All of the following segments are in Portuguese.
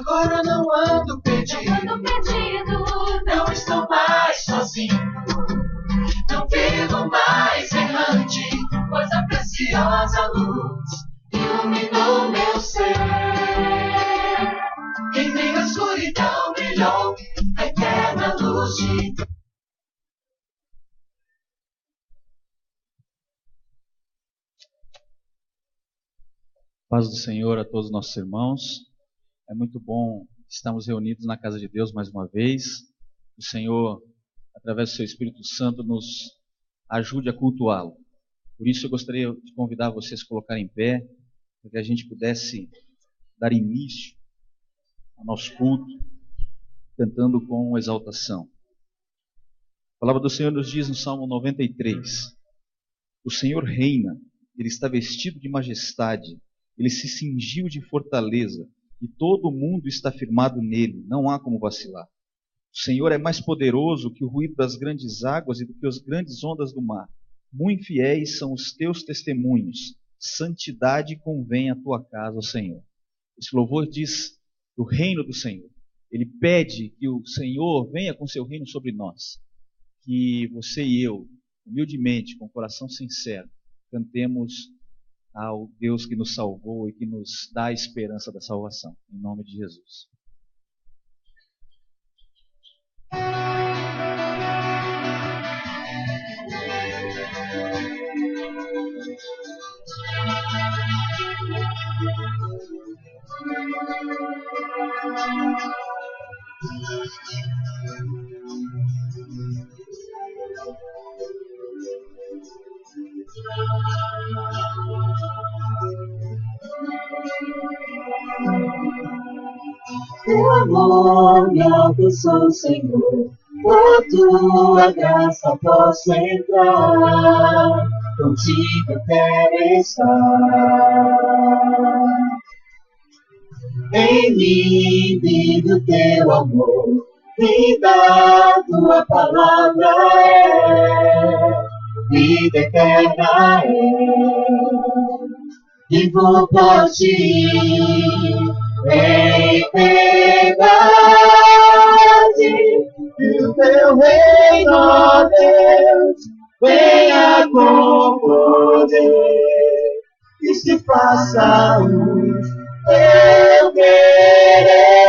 Agora não ando perdido, não estou mais sozinho, não vivo mais errante, pois a preciosa luz iluminou meu ser. Em meio à escuridão brilhou a eterna luz de Deus. Paz do Senhor a todos os nossos irmãos. É muito bom estarmos reunidos na casa de Deus mais uma vez. O Senhor, através do seu Espírito Santo, nos ajude a cultuá-lo. Por isso eu gostaria de convidar vocês a colocarem em pé, para que a gente pudesse dar início ao nosso culto, cantando com exaltação. A palavra do Senhor nos diz no Salmo 93, o Senhor reina, Ele está vestido de majestade, Ele se cingiu de fortaleza, e todo o mundo está firmado nele, não há como vacilar. O Senhor é mais poderoso que o ruído das grandes águas e do que as grandes ondas do mar. Muito fiéis são os teus testemunhos, santidade convém à tua casa, ó Senhor. Esse louvor diz do reino do Senhor. Ele pede que o Senhor venha com seu reino sobre nós. Que você e eu, humildemente, com o coração sincero, cantemos ao Deus que nos salvou e que nos dá a esperança da salvação. Em nome de Jesus. Teu amor me alcançou, Senhor, por tua graça posso entrar, contigo eu quero estar. Em mim vive o teu amor, vida a tua palavra é, vida eterna é. Vivo por ti, em verdade, e o teu reino, ó Deus, venha com poder, e se faça luz, eu querer,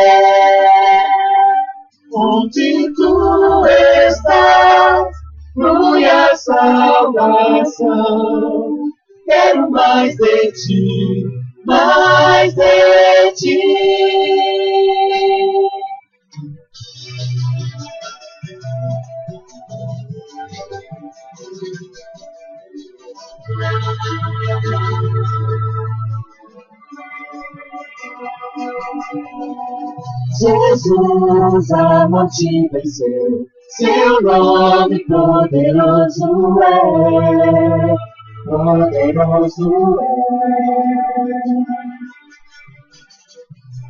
onde tu estás, flui a salvação. Quero mais de ti, mais de ti. Jesus a morte venceu, seu nome poderoso é. Poderoso é.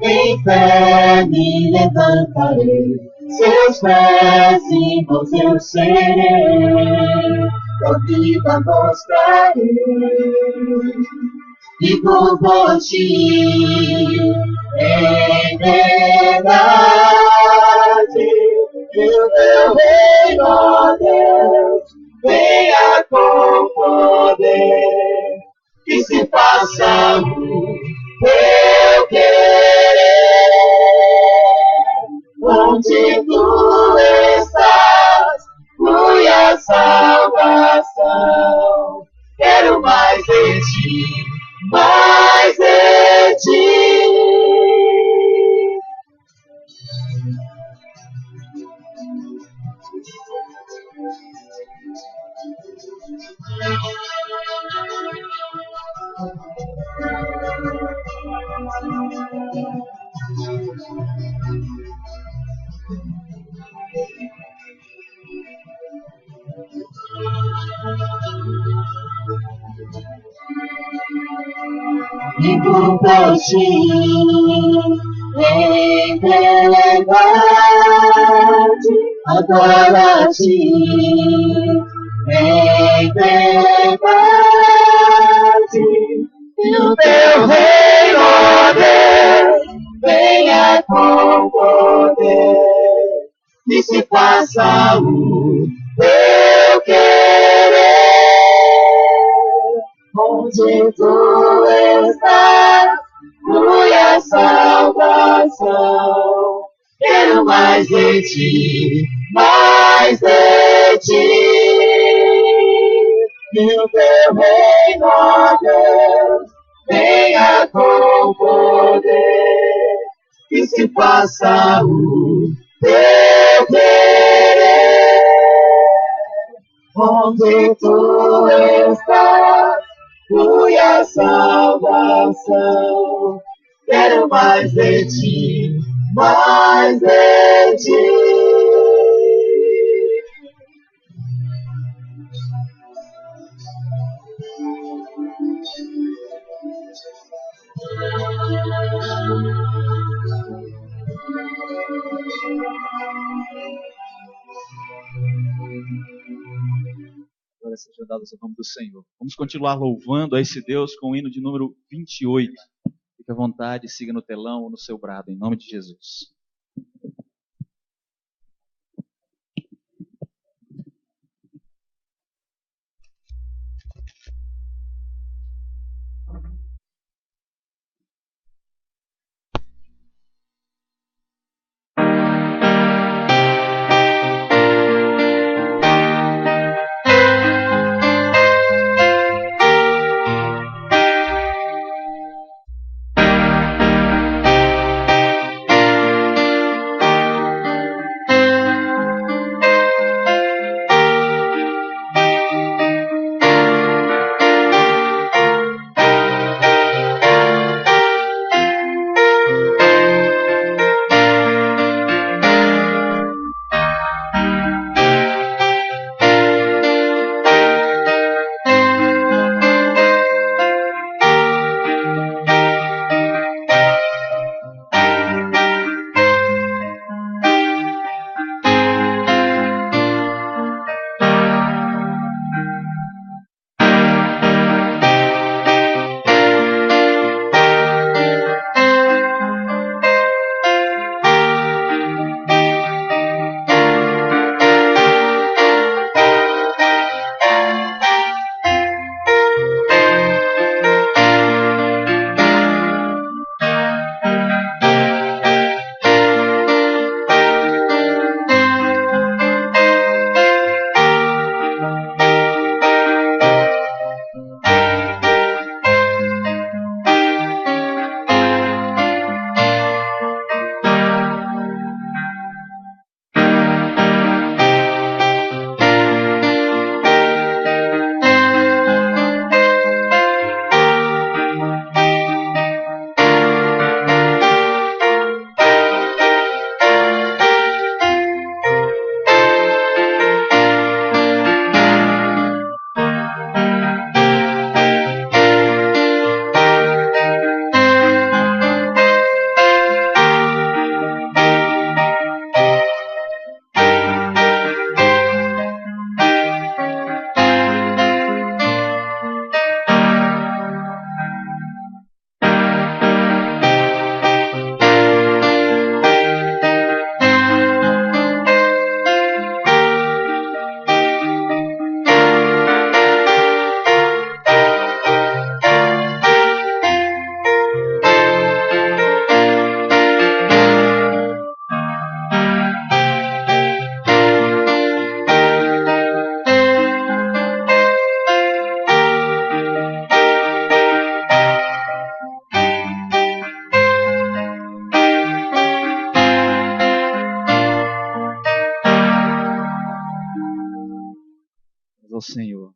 Em fé me levantarei, seus pés e mãos eu serei, tua vida mostrarei, vivo por ti, em verdade, e o teu reino, ó Deus, venha com poder, que se faça luz, eu querer, onde tu estás, flui a salvação. Quero mais de ti, mais de ti. Vivo por ti, em verdade, adoro a ti, em verdade, e o teu reino, ó Deus, venha com poder, que se faça o teu querer. Onde tu estás, flui a salvação. Quero mais de ti, mais de ti. Que o teu reino, ó Deus, venha com poder, que se faça o teu querer. Onde tu estás, flui a salvação. Quero mais de ti, mais de ti. Glória seja dada ao nome do Senhor. Vamos continuar louvando a esse Deus com o hino de número 28. Fique à vontade, siga no telão ou no seu brado, em nome de Jesus. Ao Senhor,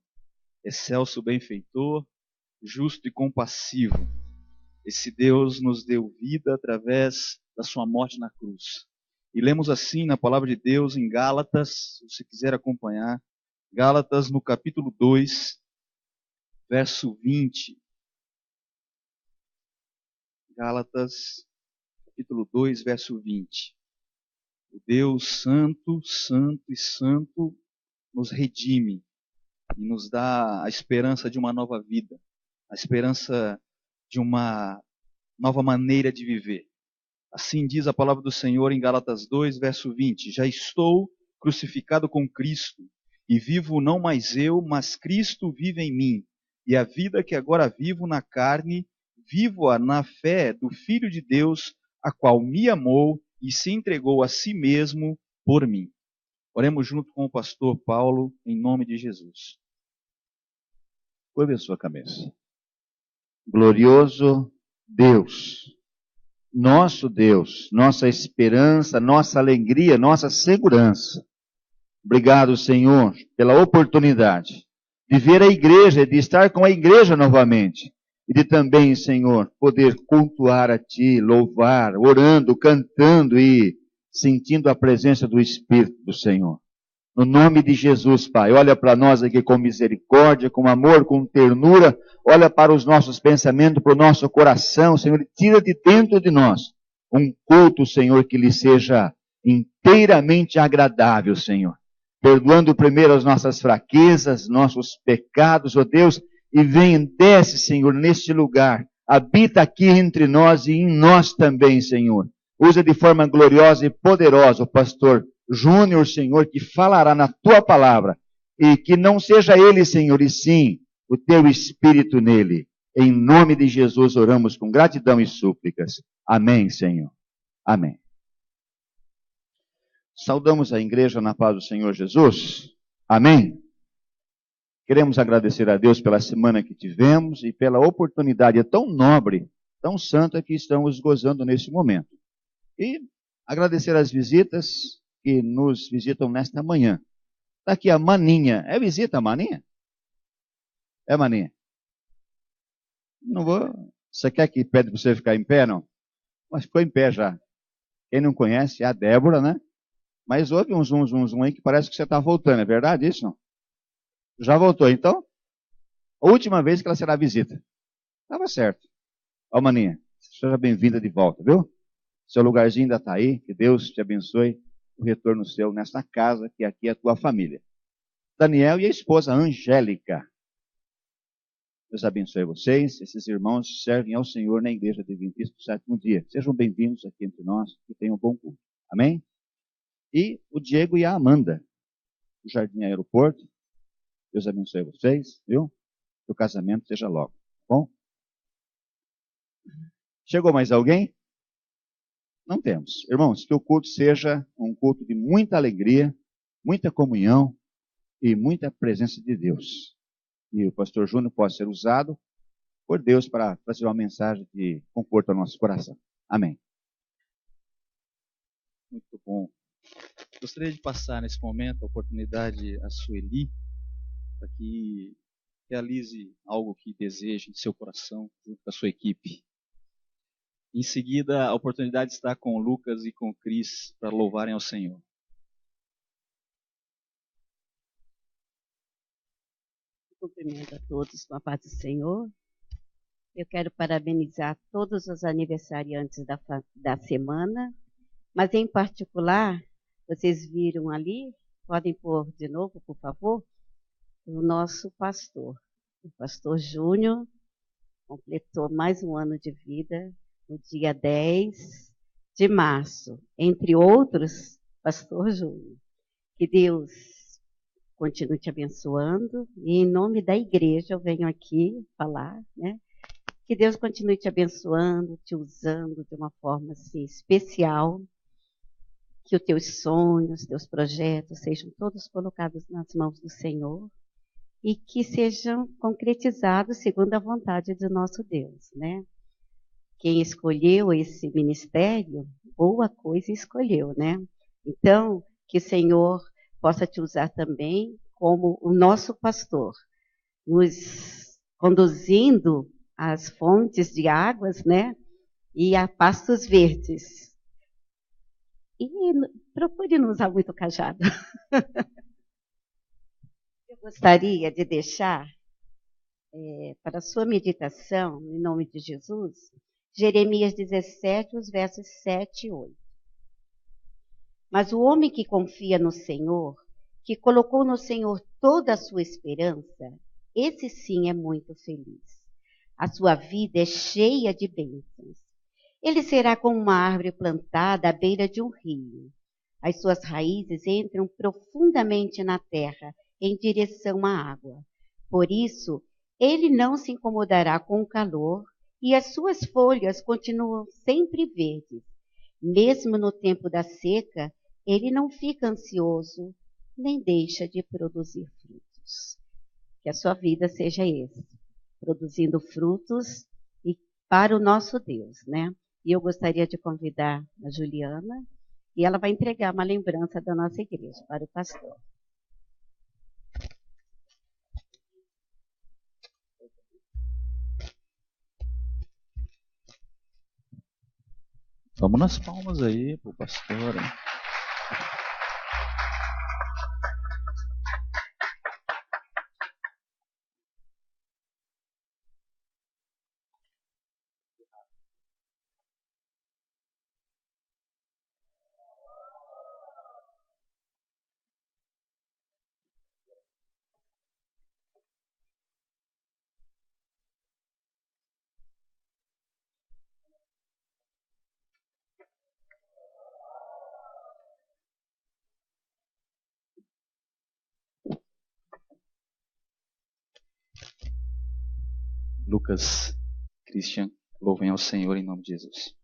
excelso benfeitor, justo e compassivo. Esse Deus nos deu vida através da sua morte na cruz. E lemos assim na palavra de Deus em Gálatas, se você quiser acompanhar, Gálatas no capítulo 2, verso 20. Gálatas, capítulo 2, verso 20. O Deus santo, santo e santo nos redime e nos dá a esperança de uma nova vida, a esperança de uma nova maneira de viver. Assim diz a palavra do Senhor em Gálatas 2, verso 20: Já estou crucificado com Cristo, e vivo não mais eu, mas Cristo vive em mim. E a vida que agora vivo na carne, vivo-a na fé do Filho de Deus, a qual me amou e se entregou a si mesmo por mim. Oremos junto com o pastor Paulo, em nome de Jesus. Curve a sua cabeça. Glorioso Deus, nosso Deus, nossa esperança, nossa alegria, nossa segurança. Obrigado, Senhor, pela oportunidade de ver a igreja, de estar com a igreja novamente. E de também, Senhor, poder cultuar a Ti, louvar, orando, cantando e sentindo a presença do Espírito do Senhor. No nome de Jesus, Pai, olha para nós aqui com misericórdia, com amor, com ternura, olha para os nossos pensamentos, para o nosso coração, Senhor, e tira de dentro de nós um culto, Senhor, que lhe seja inteiramente agradável, Senhor. Perdoando primeiro as nossas fraquezas, nossos pecados, ó Deus, e vem, desce, Senhor, neste lugar, habita aqui entre nós e em nós também, Senhor. Usa de forma gloriosa e poderosa o pastor Júnior, Senhor, que falará na Tua palavra, e que não seja ele, Senhor, e sim o Teu Espírito nele. Em nome de Jesus oramos com gratidão e súplicas. Amém, Senhor. Amém. Saudamos a igreja na paz do Senhor Jesus. Amém. Queremos agradecer a Deus pela semana que tivemos e pela oportunidade tão nobre, tão santa que estamos gozando nesse momento. E agradecer as visitas que nos visitam nesta manhã. Está aqui a Maninha. É visita a Maninha? É, Maninha? Não vou. Você quer que pede para você ficar em pé, não? Mas ficou em pé já. Quem não conhece é a Débora, né? Mas houve um zoom aí que parece que você está voltando. É verdade isso, não? Já voltou, então? A última vez que ela será visita. Estava certo. Ó, Maninha, seja bem-vinda de volta, viu? Seu lugarzinho ainda está aí. Que Deus te abençoe o retorno seu nesta casa, que aqui é a tua família. Daniel e a esposa Angélica. Deus abençoe vocês. Esses irmãos servem ao Senhor na igreja adventista do sétimo dia. Sejam bem-vindos aqui entre nós e tenham um bom culto. Amém? E o Diego e a Amanda, do Jardim Aeroporto. Deus abençoe vocês, viu? Que o casamento seja logo. Bom? Chegou mais alguém? Não temos. Irmãos, que o culto seja um culto de muita alegria, muita comunhão e muita presença de Deus. E o pastor Júnior possa ser usado por Deus para trazer uma mensagem de conforto ao nosso coração. Amém. Muito bom. Gostaria de passar nesse momento a oportunidade a Sueli, para que realize algo que deseje em seu coração, junto com a sua equipe. Em seguida, a oportunidade está com o Lucas e com o Cris para louvarem ao Senhor. Cumprimento a todos com a paz do Senhor. Eu quero parabenizar todos os aniversariantes da semana, mas em particular, vocês viram ali, podem pôr de novo, por favor, o nosso pastor. O pastor Júnior completou mais um ano de vida no dia 10 de março. Entre outros, pastor Júnior. Que Deus continue te abençoando. E em nome da igreja eu venho aqui falar, né? Que Deus continue te abençoando, te usando de uma forma assim, especial. Que os teus sonhos, teus projetos sejam todos colocados nas mãos do Senhor e que sejam concretizados segundo a vontade do nosso Deus, né? Quem escolheu esse ministério, boa coisa escolheu, né? Então, que o Senhor possa te usar também como o nosso pastor, nos conduzindo às fontes de águas, né? E a pastos verdes. E procure não usar muito cajado. Eu gostaria de deixar para a sua meditação, em nome de Jesus, Jeremias 17, os versos 7 e 8. Mas o homem que confia no Senhor, que colocou no Senhor toda a sua esperança, esse sim é muito feliz. A sua vida é cheia de bênçãos. Ele será como uma árvore plantada à beira de um rio. As suas raízes entram profundamente na terra, em direção à água. Por isso, ele não se incomodará com o calor e as suas folhas continuam sempre verdes. Mesmo no tempo da seca, ele não fica ansioso, nem deixa de produzir frutos. Que a sua vida seja esse, produzindo frutos e para o nosso Deus, né? E eu gostaria de convidar a Juliana, e ela vai entregar uma lembrança da nossa igreja para o pastor. Vamos nas palmas aí pro pastor. Hein? Lucas, Christian, louvem ao Senhor em nome de Jesus.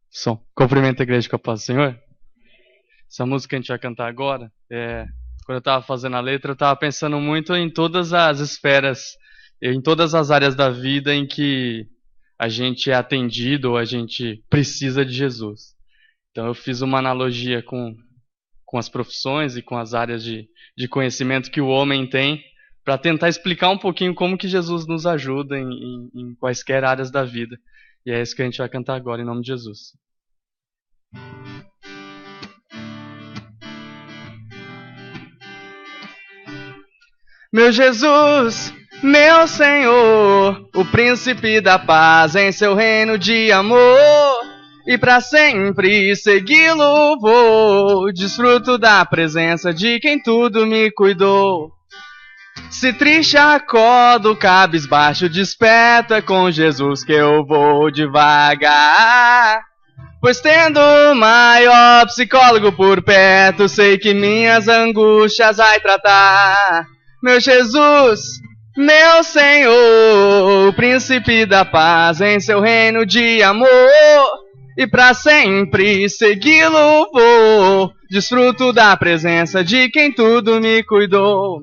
Som. Cumprimento a igreja com a paz do Senhor. Essa música que a gente vai cantar agora, quando eu estava fazendo a letra, eu estava pensando muito em todas as esferas, em todas as áreas da vida em que a gente é atendido ou a gente precisa de Jesus. Então eu fiz uma analogia com as profissões e com as áreas de conhecimento que o homem tem, para tentar explicar um pouquinho como que Jesus nos ajuda em quaisquer áreas da vida. E é isso que a gente vai cantar agora, em nome de Jesus. Meu Jesus, meu Senhor, o príncipe da paz em seu reino de amor, e para sempre segui-lo vou, desfruto da presença de quem tudo me cuidou. Se triste acordo, cabisbaixo desperto, é com Jesus que eu vou devagar. Pois tendo o maior psicólogo por perto, sei que minhas angústias vai tratar. Meu Jesus, meu Senhor, o príncipe da paz em seu reino de amor, e para sempre segui-lo vou, desfruto da presença de quem tudo me cuidou.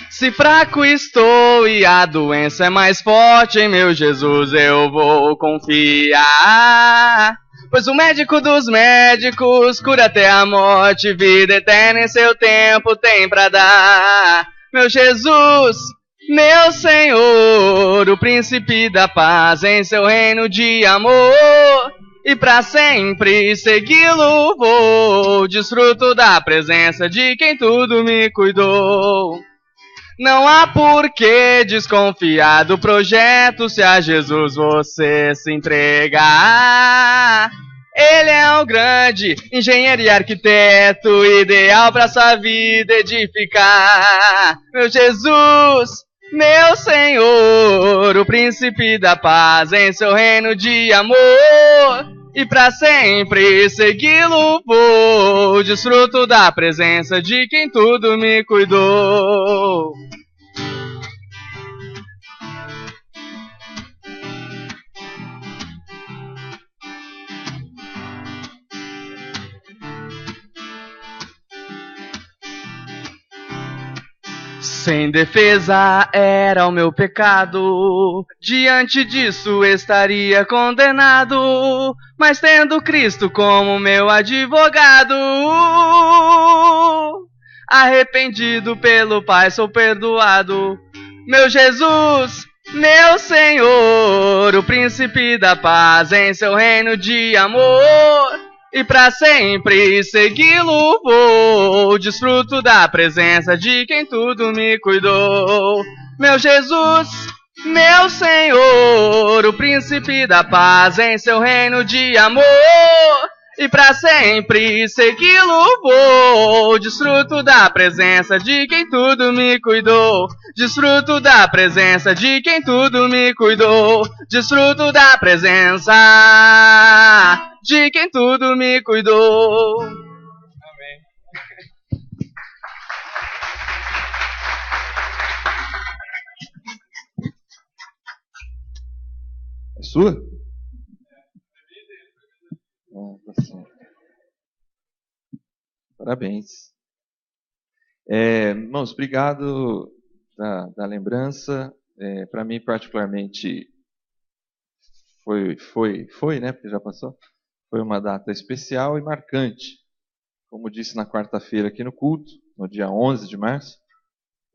Se fraco estou e a doença é mais forte, em meu Jesus eu vou confiar. Pois o médico dos médicos cura até a morte, vida eterna em seu tempo tem pra dar. Meu Jesus, meu Senhor, o príncipe da paz em seu reino de amor, e pra sempre segui-lo vou, desfruto da presença de quem tudo me cuidou. Não há por que desconfiar do projeto se a Jesus você se entregar. Ele é o grande engenheiro e arquiteto, ideal para sua vida edificar. Meu Jesus, meu Senhor, o príncipe da paz em seu reino de amor, e para sempre segui-lo vou, desfruto da presença de quem tudo me cuidou. Sem defesa era o meu pecado, diante disso estaria condenado, mas tendo Cristo como meu advogado, arrependido pelo Pai sou perdoado. Meu Jesus, meu Senhor, o príncipe da paz em seu reino de amor. E pra sempre segui-lo vou, desfruto da presença de quem tudo me cuidou. Meu Jesus, meu Senhor, o príncipe da paz em seu reino de amor. E pra sempre segui-lo vou, desfruto da presença de quem tudo me cuidou. Desfruto da presença de quem tudo me cuidou. Desfruto da presença de quem tudo me cuidou. Amém. É sua? Tá certo. Parabéns. Irmãos, obrigado da lembrança. Para mim, particularmente, foi, né? Porque já passou. Foi uma data especial e marcante. Como disse na quarta-feira aqui no culto, no dia 11 de março,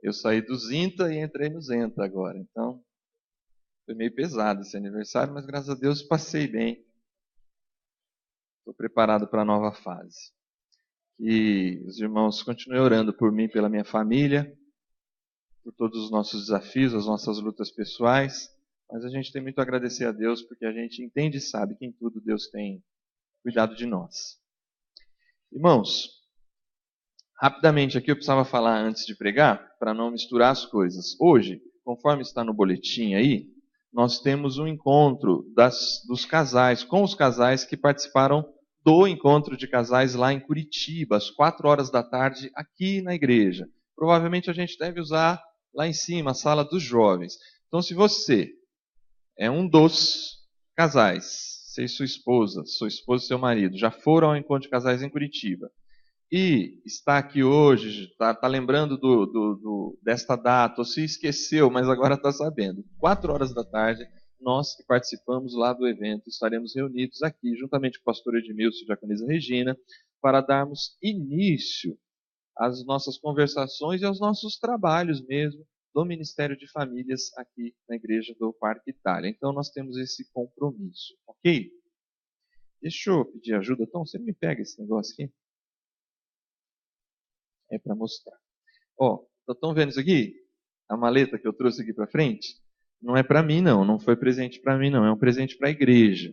eu saí do Zinta e entrei no Zenta agora. Então, foi meio pesado esse aniversário, mas graças a Deus passei bem. Estou preparado para a nova fase. E os irmãos continuem orando por mim, pela minha família, por todos os nossos desafios, as nossas lutas pessoais. Mas a gente tem muito a agradecer a Deus, porque a gente entende e sabe que em tudo Deus tem cuidado de nós. Irmãos, rapidamente aqui eu precisava falar antes de pregar, para não misturar as coisas. Hoje, conforme está no boletim aí, nós temos um encontro dos casais, com os casais que participaram do encontro de casais lá em Curitiba, às 4 horas da tarde, aqui na igreja. Provavelmente a gente deve usar lá em cima a sala dos jovens. Então, se você é um dos casais, se sua esposa e seu marido já foram ao encontro de casais em Curitiba, e está aqui hoje, está lembrando desta data, ou se esqueceu, mas agora está sabendo. 4 horas da tarde, nós que participamos lá do evento, estaremos reunidos aqui, juntamente com o pastor Edmilson e a diaconisa Regina, para darmos início às nossas conversações e aos nossos trabalhos mesmo do Ministério de Famílias aqui na Igreja do Parque Itália. Então, nós temos esse compromisso, ok? Deixa eu pedir ajuda. Tom, você me pega esse negócio aqui? É para mostrar. Ó, estão vendo isso aqui? A maleta que eu trouxe aqui para frente? Não é para mim, não foi presente para mim, não. É um presente para a igreja.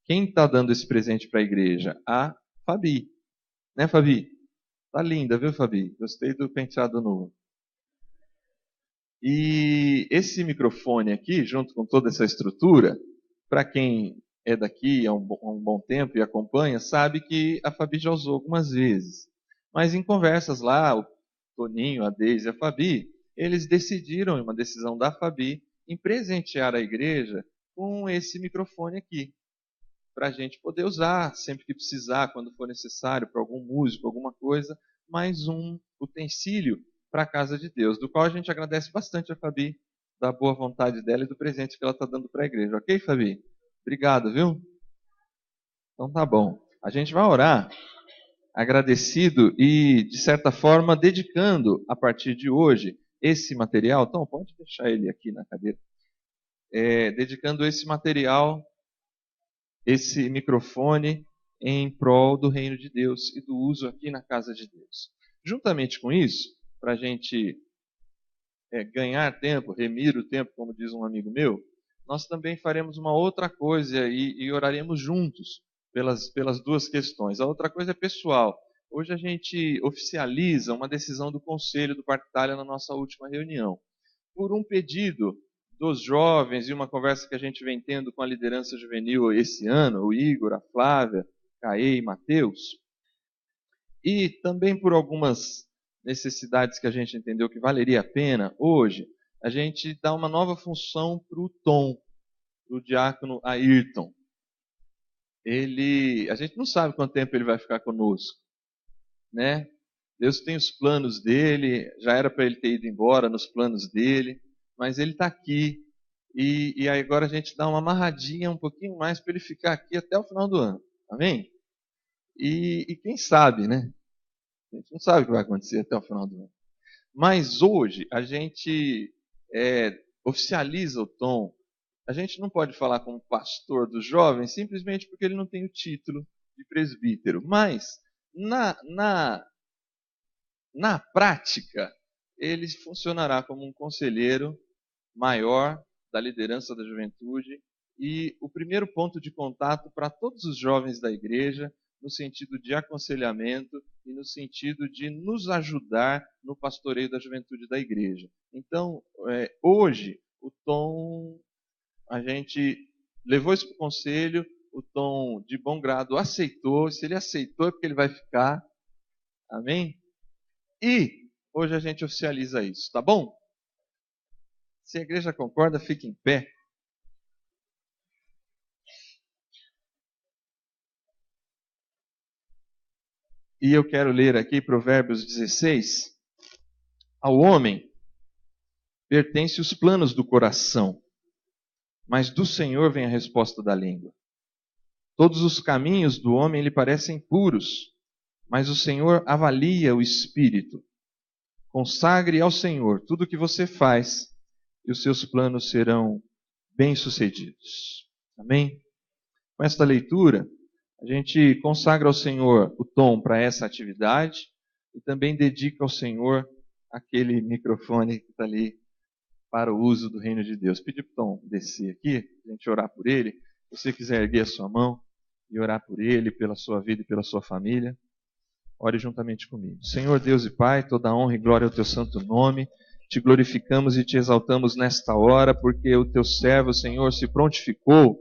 Quem está dando esse presente para a igreja? A Fabi. Né, Fabi? Tá linda, viu, Fabi? Gostei do penteado novo. E esse microfone aqui, junto com toda essa estrutura, para quem é daqui há um bom tempo e acompanha, sabe que a Fabi já usou algumas vezes. Mas em conversas lá, o Toninho, a Deise e a Fabi, eles decidiram, em uma decisão da Fabi, em presentear a igreja com esse microfone aqui, para a gente poder usar sempre que precisar, quando for necessário, para algum músico, alguma coisa, mais um utensílio para a casa de Deus, do qual a gente agradece bastante a Fabi, da boa vontade dela e do presente que ela está dando para a igreja. Ok, Fabi? Obrigado, viu? Então tá bom. A gente vai orar agradecido e, de certa forma, dedicando a partir de hoje esse material. Então, pode deixar ele aqui na cadeira. Dedicando esse material, esse microfone, em prol do reino de Deus e do uso aqui na casa de Deus. Juntamente com isso, para a gente ganhar tempo, remir o tempo, como diz um amigo meu, nós também faremos uma outra coisa e oraremos juntos pelas duas questões. A outra coisa é pessoal. Hoje a gente oficializa uma decisão do Conselho do Parque Itália na nossa última reunião. Por um pedido dos jovens e uma conversa que a gente vem tendo com a liderança juvenil esse ano, o Igor, a Flávia, Caê e Mateus, e também por algumas necessidades que a gente entendeu que valeria a pena, hoje a gente dá uma nova função para o Tom, o diácono Ayrton. A gente não sabe quanto tempo ele vai ficar conosco, né? Deus tem os planos dele, já era para ele ter ido embora nos planos dele, mas ele está aqui e agora a gente dá uma amarradinha um pouquinho mais para ele ficar aqui até o final do ano, amém? E quem sabe, né? A gente não sabe o que vai acontecer até o final do ano. Mas hoje a gente oficializa o Tom. A gente não pode falar como pastor dos jovens simplesmente porque ele não tem o título de presbítero. Mas, na prática, ele funcionará como um conselheiro maior da liderança da juventude e o primeiro ponto de contato para todos os jovens da igreja, no sentido de aconselhamento e no sentido de nos ajudar no pastoreio da juventude da igreja. Então, hoje, o Tom, a gente levou isso para o conselho, o Tom, de bom grado, aceitou. Se ele aceitou, é porque ele vai ficar. Amém? E hoje a gente oficializa isso, tá bom? Se a igreja concorda, fique em pé. E eu quero ler aqui Provérbios 16. Ao homem pertence os planos do coração, mas do Senhor vem a resposta da língua. Todos os caminhos do homem lhe parecem puros, mas o Senhor avalia o espírito. Consagre ao Senhor tudo o que você faz, e os seus planos serão bem-sucedidos. Amém? Com esta leitura, a gente consagra ao Senhor o Tom para essa atividade e também dedica ao Senhor aquele microfone que está ali para o uso do reino de Deus. Pedi para o Tom descer aqui, a gente orar por ele. Se você quiser erguer a sua mão e orar por ele, pela sua vida e pela sua família, ore juntamente comigo. Senhor Deus e Pai, toda honra e glória ao teu santo nome. Te glorificamos e te exaltamos nesta hora, porque o teu servo, Senhor, se prontificou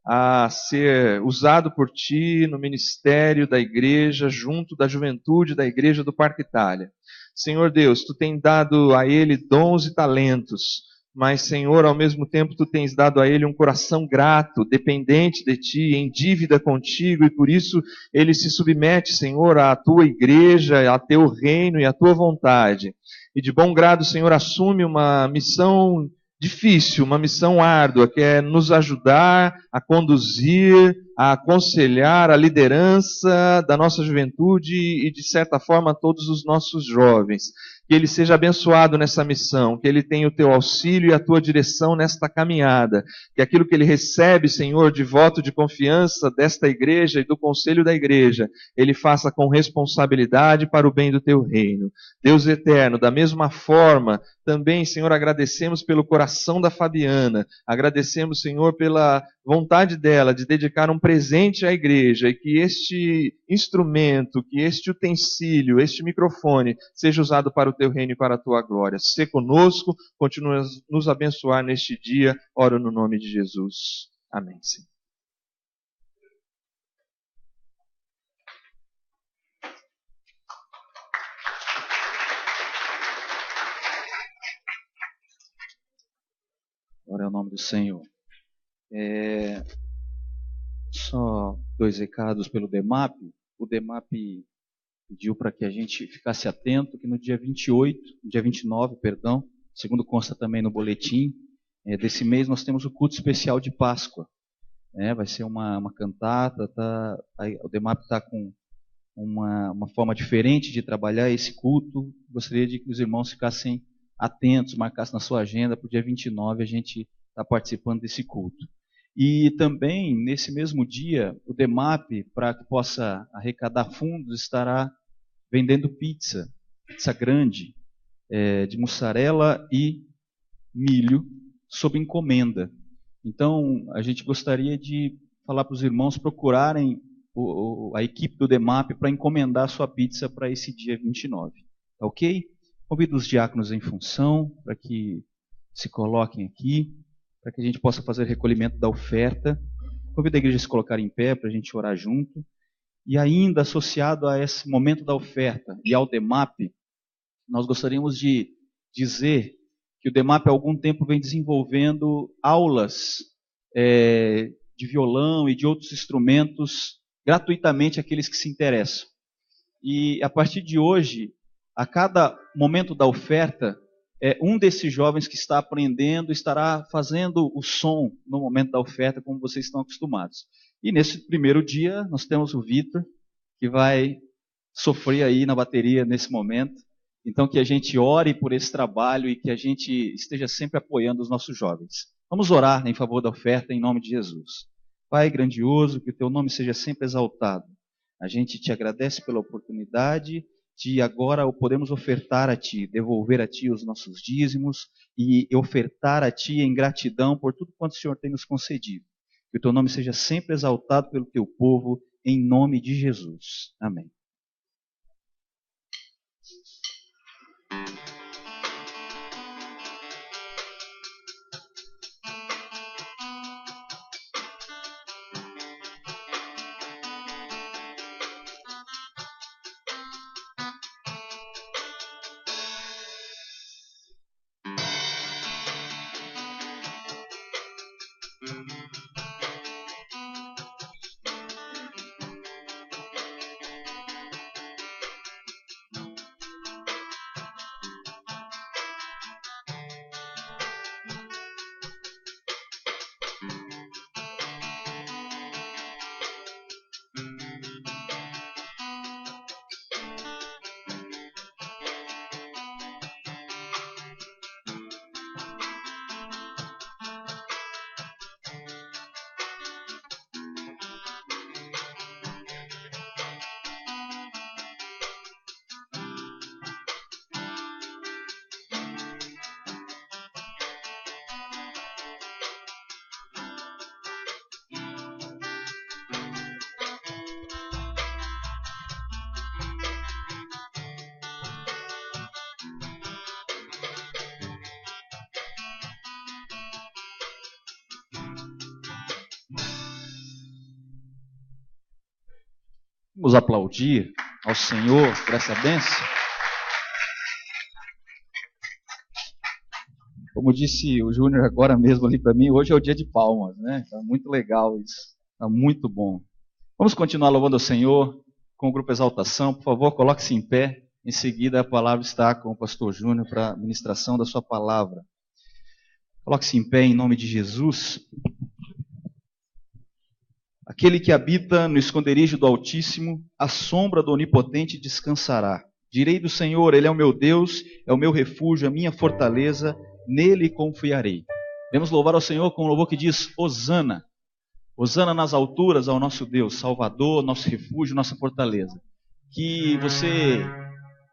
a ser usado por ti no ministério da igreja, junto da juventude da igreja do Parque Itália. Senhor Deus, tu tens dado a ele dons e talentos, mas, Senhor, ao mesmo tempo tu tens dado a ele um coração grato, dependente de ti, em dívida contigo, e por isso ele se submete, Senhor, à tua igreja, a teu reino e à tua vontade. E de bom grado, Senhor, assume uma missão difícil, uma missão árdua, que é nos ajudar a conduzir, a aconselhar a liderança da nossa juventude e, de certa forma, todos os nossos jovens. Que ele seja abençoado nessa missão, que ele tenha o teu auxílio e a tua direção nesta caminhada, que aquilo que ele recebe, Senhor, de voto de confiança desta igreja e do conselho da igreja, ele faça com responsabilidade para o bem do teu reino. Deus eterno, da mesma forma, também, Senhor, agradecemos pelo coração da Fabiana, agradecemos, Senhor, pela vontade dela de dedicar um presente à igreja e que este instrumento, que este utensílio, este microfone seja usado para o teu reino e para a tua glória. Sê conosco, continua a nos abençoar neste dia, oro no nome de Jesus. Amém, Senhor. Glória ao nome do Senhor. Só 2 recados pelo DEMAP. O DEMAP pediu para que a gente ficasse atento que no dia 29, segundo consta também no boletim, desse mês nós temos o culto especial de Páscoa. Vai ser uma cantata, o DEMAP está com uma forma diferente de trabalhar esse culto. Gostaria de que os irmãos ficassem atentos, marcassem na sua agenda para o dia 29 a gente está participando desse culto. E também, nesse mesmo dia, o DEMAP, para que possa arrecadar fundos, estará vendendo pizza grande, de mussarela e milho, sob encomenda. Então, a gente gostaria de falar para os irmãos procurarem a equipe do DEMAP para encomendar a sua pizza para esse dia 29. Tá ok? Convido os diáconos em função para que se coloquem aqui, para que a gente possa fazer recolhimento da oferta. Convido a igreja a se colocar em pé para a gente orar junto. E ainda associado a esse momento da oferta e ao DEMAP, nós gostaríamos de dizer que o DEMAP há algum tempo vem desenvolvendo aulas de violão e de outros instrumentos gratuitamente àqueles que se interessam. E a partir de hoje, a cada momento da oferta, um desses jovens que está aprendendo estará fazendo o som no momento da oferta, como vocês estão acostumados. E nesse primeiro dia, nós temos o Vitor, que vai sofrer aí na bateria nesse momento, Então, que a gente ore por esse trabalho e que a gente esteja sempre apoiando os nossos jovens. Vamos orar em favor da oferta em nome de Jesus. Pai grandioso, que o teu nome seja sempre exaltado. A gente te agradece pela oportunidade de agora podemos ofertar a Ti, devolver a Ti os nossos dízimos e ofertar a Ti em gratidão por tudo quanto o Senhor tem nos concedido. Que o teu nome seja sempre exaltado pelo teu povo, em nome de Jesus. Amém. Vamos aplaudir ao Senhor por essa bênção. Como disse o Júnior agora mesmo ali para mim, hoje é o dia de palmas, né? Está muito legal isso, está muito bom. Vamos continuar louvando ao Senhor com o grupo Exaltação. Por favor, coloque-se em pé. Em seguida a palavra está com o pastor Júnior para a ministração da sua palavra. Coloque-se em pé em nome de Jesus. Aquele que habita no esconderijo do Altíssimo, à sombra do Onipotente descansará. Direi do Senhor, Ele é o meu Deus, é o meu refúgio, a minha fortaleza, nele confiarei. Vamos louvar ao Senhor com um louvor que diz, Hosana. Hosana nas alturas ao nosso Deus, Salvador, nosso refúgio, nossa fortaleza. Que você,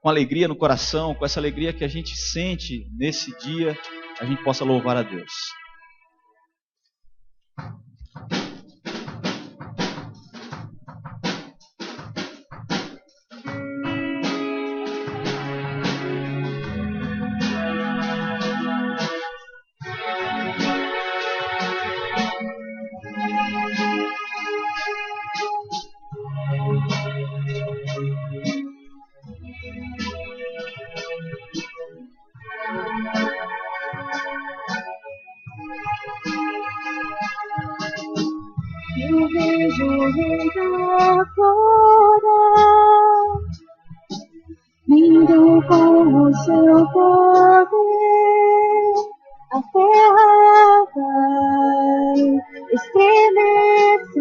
com alegria no coração, com essa alegria que a gente sente nesse dia, a gente possa louvar a Deus. Eu vejo o Rei da Glória, vindo com o seu poder, a terra vai estremecer.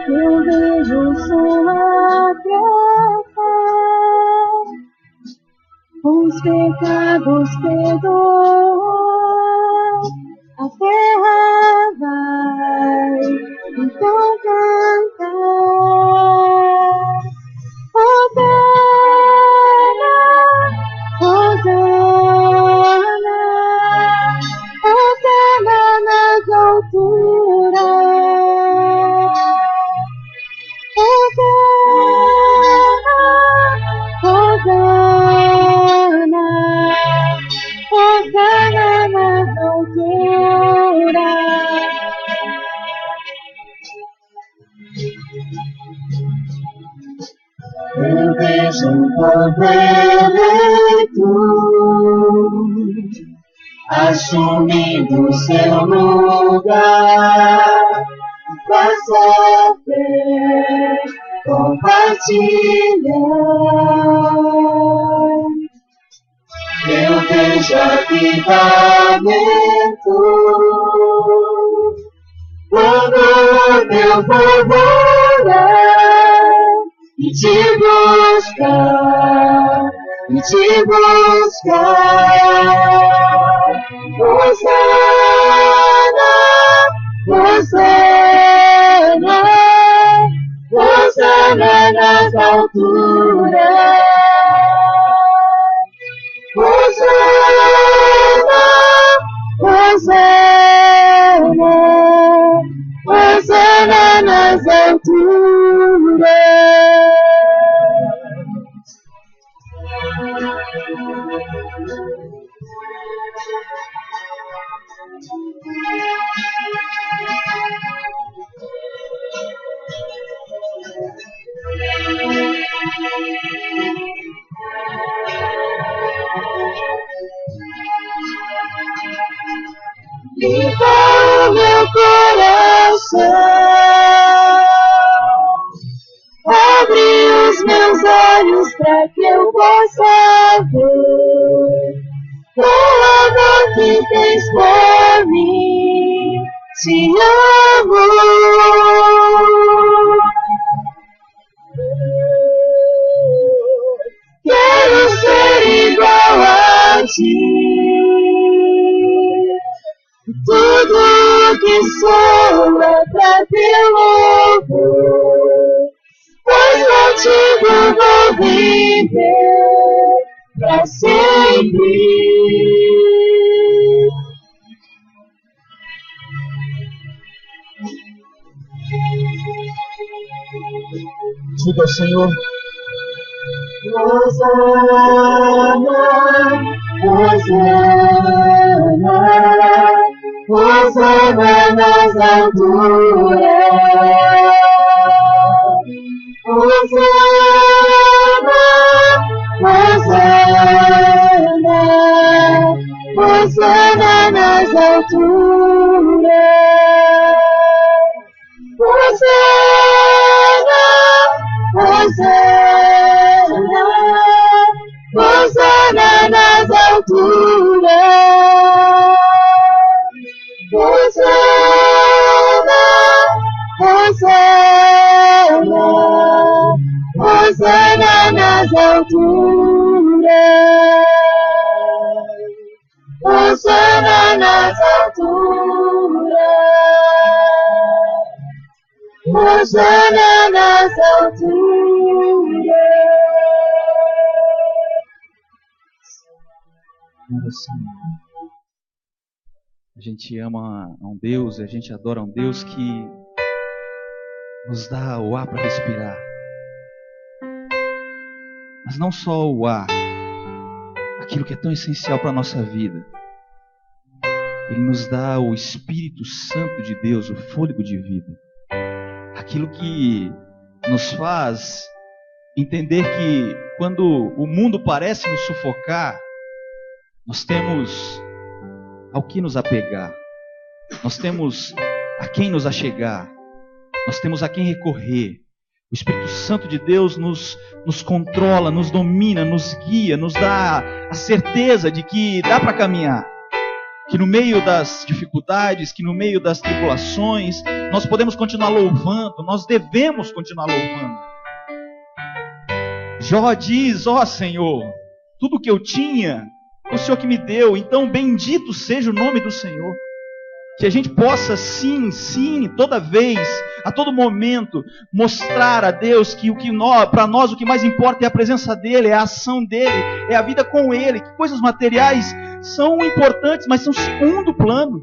Eu vejo sua graça, os pecados perdoa, a terra vai então cantar. Hosana, Hosana, Hosana nas alturas. Hosana, Hosana nas alturas. Eu vejo um povo eleito assumindo seu lugar, pra sua fé compartilhar. Eu vejo avivamento quando o teu favor e te buscar, e te buscar. Hosana, Hosana, Hosana nas alturas. Hosana, Hosana, Hosana nas alturas. Limpa o meu coração, abre os meus olhos para que eu possa ver o amor que tens por mim. Te amo. Quero ser igual a ti. Tudo que sou é pra teu louvor, pois contigo vou viver pra sempre. Diga ao Senhor. Hosana, Hosana, Hosana nas alturas. Hosana, Hosana, Hosana nas alturas. Hosana, Hosana, Hosana nas alturas. Hosana, Hosana, Hosana nas alturas. Hosana nas alturas. Hosana nas alturas. A gente ama a um Deus e a gente adora um Deus que nos dá o ar para respirar. Mas não só o ar, aquilo que é tão essencial para a nossa vida. Ele nos dá o Espírito Santo de Deus, o fôlego de vida. Aquilo que nos faz entender que quando o mundo parece nos sufocar, nós temos ao que nos apegar, nós temos a quem nos achegar, nós temos a quem recorrer. O Espírito Santo de Deus nos controla, nos domina, nos guia, nos dá a certeza de que dá para caminhar, que no meio das dificuldades, que no meio das tribulações, nós podemos continuar louvando, nós devemos continuar louvando. Jó diz: ó Senhor, tudo que eu tinha, o Senhor que me deu, então bendito seja o nome do Senhor. Que a gente possa sim, toda vez, a todo momento, mostrar a Deus que para nós o que mais importa é a presença dEle, é a ação dEle, é a vida com Ele. Que coisas materiais são importantes, mas são segundo plano.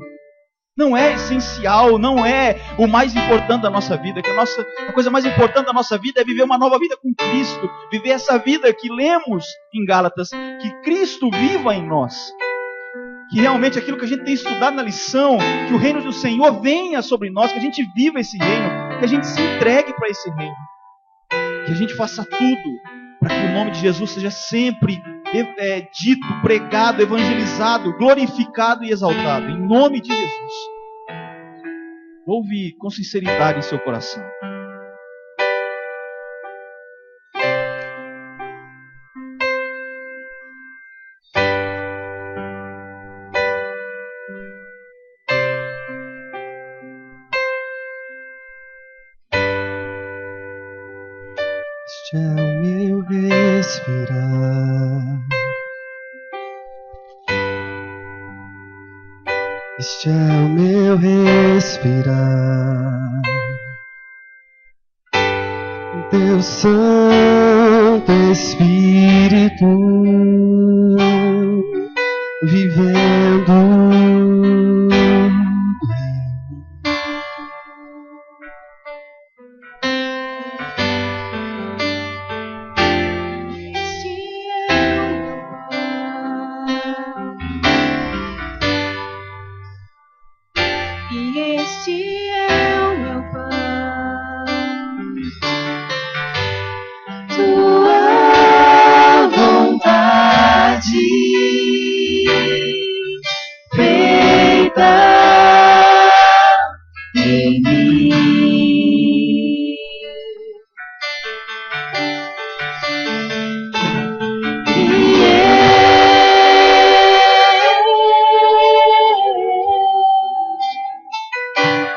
Não é essencial, não é o mais importante da nossa vida. Que a coisa mais importante da nossa vida é viver uma nova vida com Cristo. Viver essa vida que lemos em Gálatas, que Cristo viva em nós. Que realmente aquilo que a gente tem estudado na lição, que o reino do Senhor venha sobre nós, que a gente viva esse reino, que a gente se entregue para esse reino. Que a gente faça tudo para que o nome de Jesus seja sempre dito, pregado, evangelizado, glorificado e exaltado. Em nome de Jesus. Ouve com sinceridade em seu coração. Este é o meu respirar. Este é o meu respirar. Deus Santo Espírito vivendo em mim. Este é o meu pão. Tua vontade feita em mim.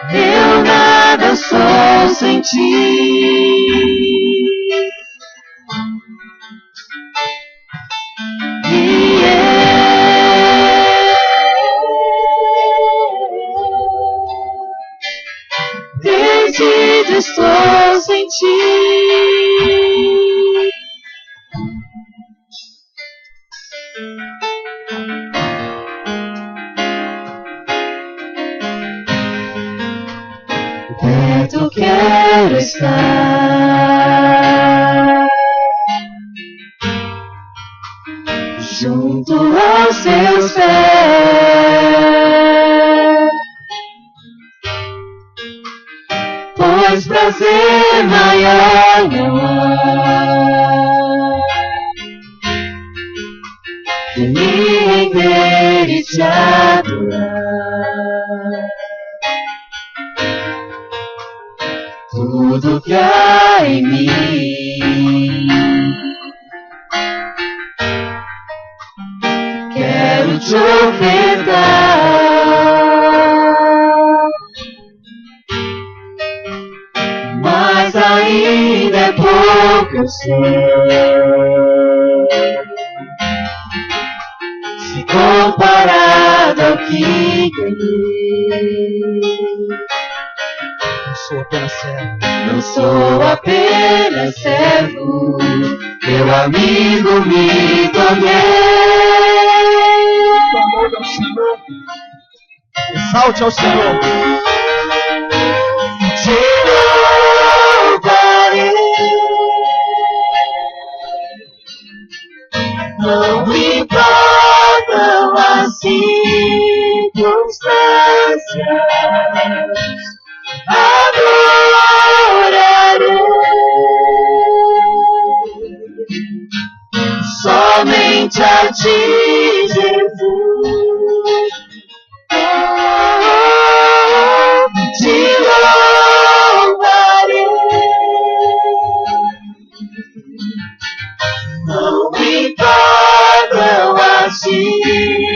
Eu nada sou sem ti. Perdido estou sem ti. Perto quero estar, junto aos seus pés, pois prazer maior não há que me render e te adorar. Tudo que há em mim, quero te ofertar, mas ainda é pouco, eu sei. Se comparado ao que ganhei. Não sou apenas servo, meu amigo me tornei. Amor ao Senhor. Exalte ao Senhor. Te louvarei. Não importam as circunstâncias. Adorarei somente a ti, Jesus. Te louvarei. Não importam as circunstâncias.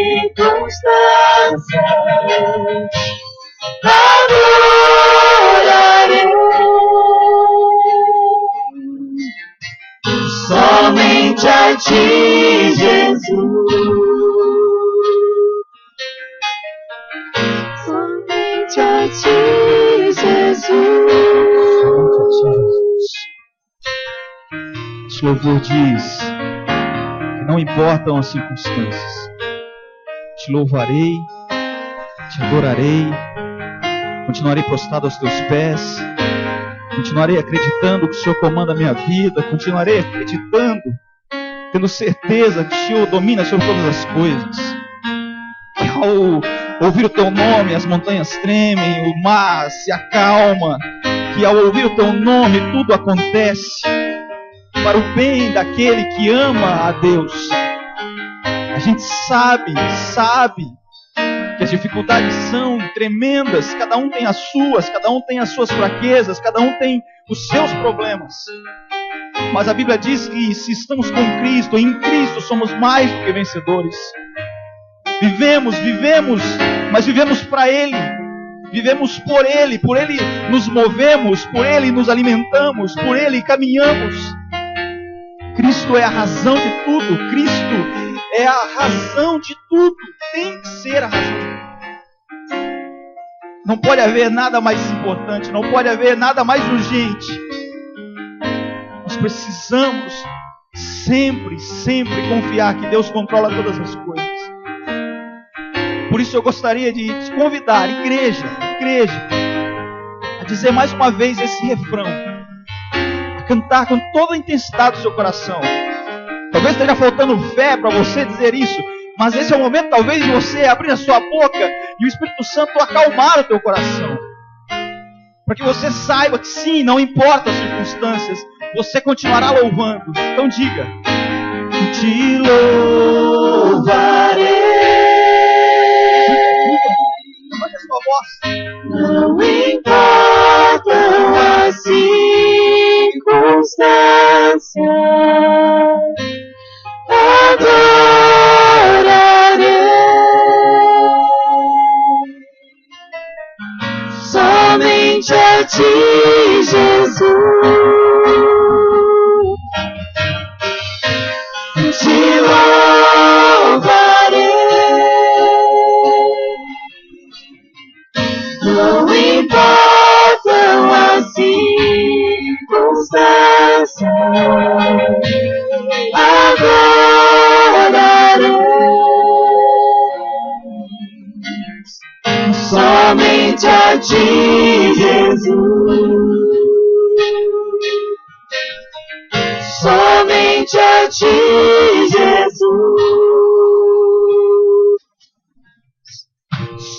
Adorarei somente a ti, Jesus. Somente a ti, Jesus. Esse louvor diz que não importam as circunstâncias. Te louvarei, te adorarei, continuarei prostrado aos teus pés, continuarei acreditando que o Senhor comanda a minha vida, continuarei acreditando, tendo certeza que o Senhor domina sobre todas as coisas. Que ao ouvir o teu nome, as montanhas tremem, o mar se acalma, que ao ouvir o teu nome, tudo acontece para o bem daquele que ama a Deus. A gente sabe que as dificuldades são tremendas, cada um tem as suas fraquezas, cada um tem os seus problemas. Mas a Bíblia diz que se estamos com Cristo, em Cristo somos mais do que vencedores. Vivemos, mas vivemos para Ele, vivemos por Ele nos movemos, por Ele nos alimentamos, por Ele caminhamos. Cristo é a razão de tudo. Cristo é a razão de tudo. Tem que ser a razão de tudo. Não pode haver nada mais importante, não pode haver nada mais urgente. Nós precisamos sempre confiar que Deus controla todas as coisas. Por isso eu gostaria de te convidar, igreja, a dizer mais uma vez esse refrão, a cantar com toda a intensidade do seu coração. Talvez esteja faltando fé para você dizer isso, mas esse é o momento talvez de você abrir a sua boca e o Espírito Santo acalmar o teu coração. Para que você saiba que sim, não importa as circunstâncias, você continuará louvando. Então diga: te louvarei. Levante a sua voz. Não importam as circunstâncias, adorarei somente a ti, Jesus. Te louvarei. Não importam as circunstâncias, adorarei somente a ti, Jesus. Somente a ti, Jesus.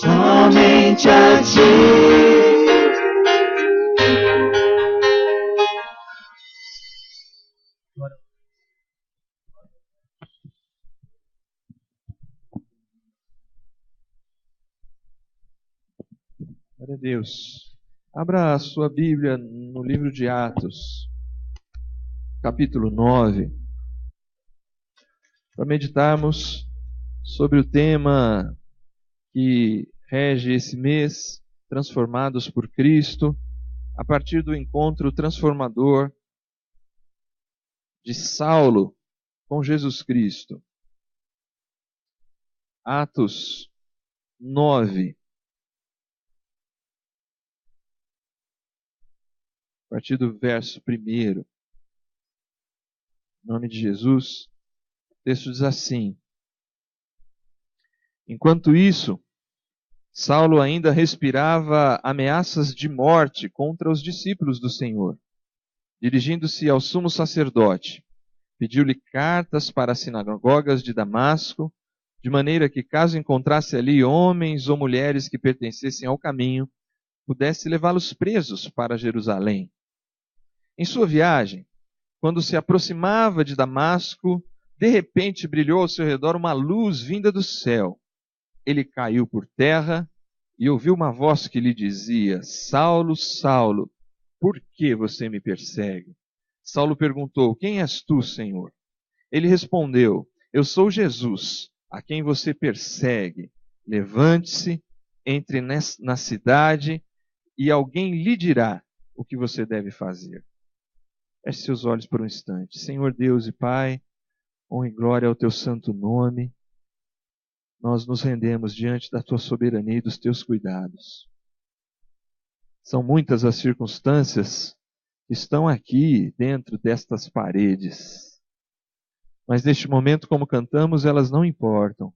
Somente a ti. Glória a Deus. Abra a sua Bíblia no livro de Atos, capítulo 9, para meditarmos sobre o tema que rege esse mês, Transformados por Cristo, a partir do encontro transformador de Saulo com Jesus Cristo. Atos 9. A partir do verso 1. Em nome de Jesus, o texto diz assim: Enquanto isso, Saulo ainda respirava ameaças de morte contra os discípulos do Senhor. Dirigindo-se ao sumo sacerdote, pediu-lhe cartas para as sinagogas de Damasco, de maneira que, caso encontrasse ali homens ou mulheres que pertencessem ao caminho, pudesse levá-los presos para Jerusalém. Em sua viagem, quando se aproximava de Damasco, de repente brilhou ao seu redor uma luz vinda do céu. Ele caiu por terra e ouviu uma voz que lhe dizia: Saulo, Saulo, por que você me persegue? Saulo perguntou: Quem és tu, Senhor? Ele respondeu: Eu sou Jesus, a quem você persegue. Levante-se, entre na cidade e alguém lhe dirá o que você deve fazer. Feche seus olhos por um instante. Senhor Deus e Pai, honra e glória ao teu santo nome. Nós nos rendemos diante da tua soberania e dos teus cuidados. São muitas as circunstâncias que estão aqui dentro destas paredes. Mas neste momento, como cantamos, elas não importam.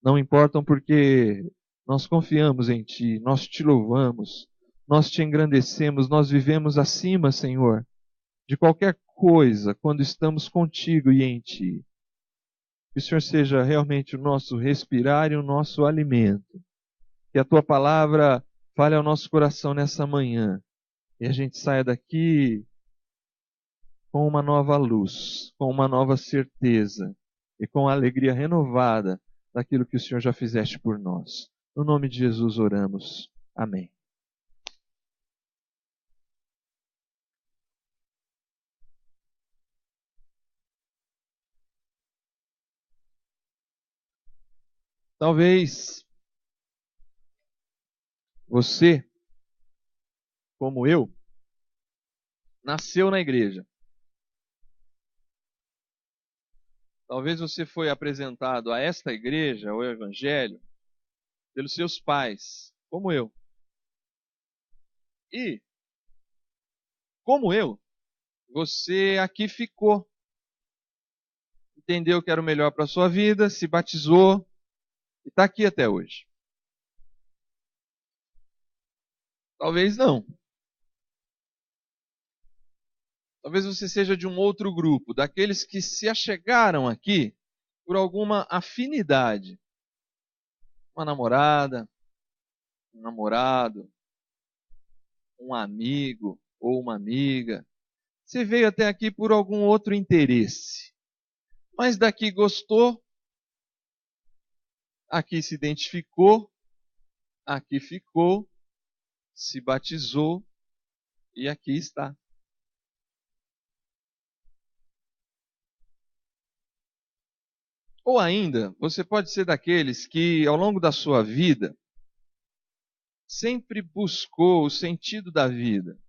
Não importam porque nós confiamos em Ti, nós Te louvamos, nós Te engrandecemos, nós vivemos acima, Senhor, de qualquer coisa quando estamos contigo e em Ti. Que o Senhor seja realmente o nosso respirar e o nosso alimento. Que a Tua palavra fale ao nosso coração nessa manhã. E a gente saia daqui com uma nova luz, com uma nova certeza e com a alegria renovada daquilo que o Senhor já fizeste por nós. No nome de Jesus oramos. Amém. Talvez você, como eu, nasceu na igreja. Talvez você foi apresentado a esta igreja, ao Evangelho, pelos seus pais, como eu. E, como eu, você aqui ficou. Entendeu que era o melhor para a sua vida, se batizou e está aqui até hoje. Talvez não. Talvez você seja de um outro grupo, daqueles que se achegaram aqui por alguma afinidade. Uma namorada, um namorado, um amigo ou uma amiga. Você veio até aqui por algum outro interesse. Mas daqui gostou, aqui se identificou, aqui ficou, se batizou e aqui está. Ou ainda, você pode ser daqueles que, ao longo da sua vida, sempre buscou o sentido da vida.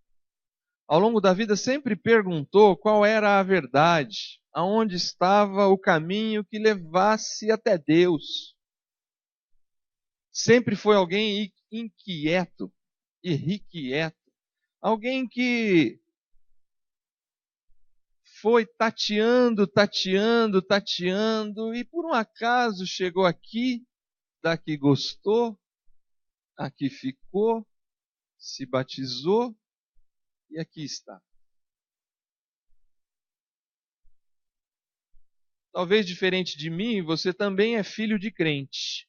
Ao longo da vida, sempre perguntou qual era a verdade, aonde estava o caminho que levasse até Deus. Sempre foi alguém inquieto, irrequieto. Alguém que foi tateando, e por um acaso chegou aqui, daqui gostou, aqui ficou, se batizou e aqui está. Talvez diferente de mim, você também é filho de crente.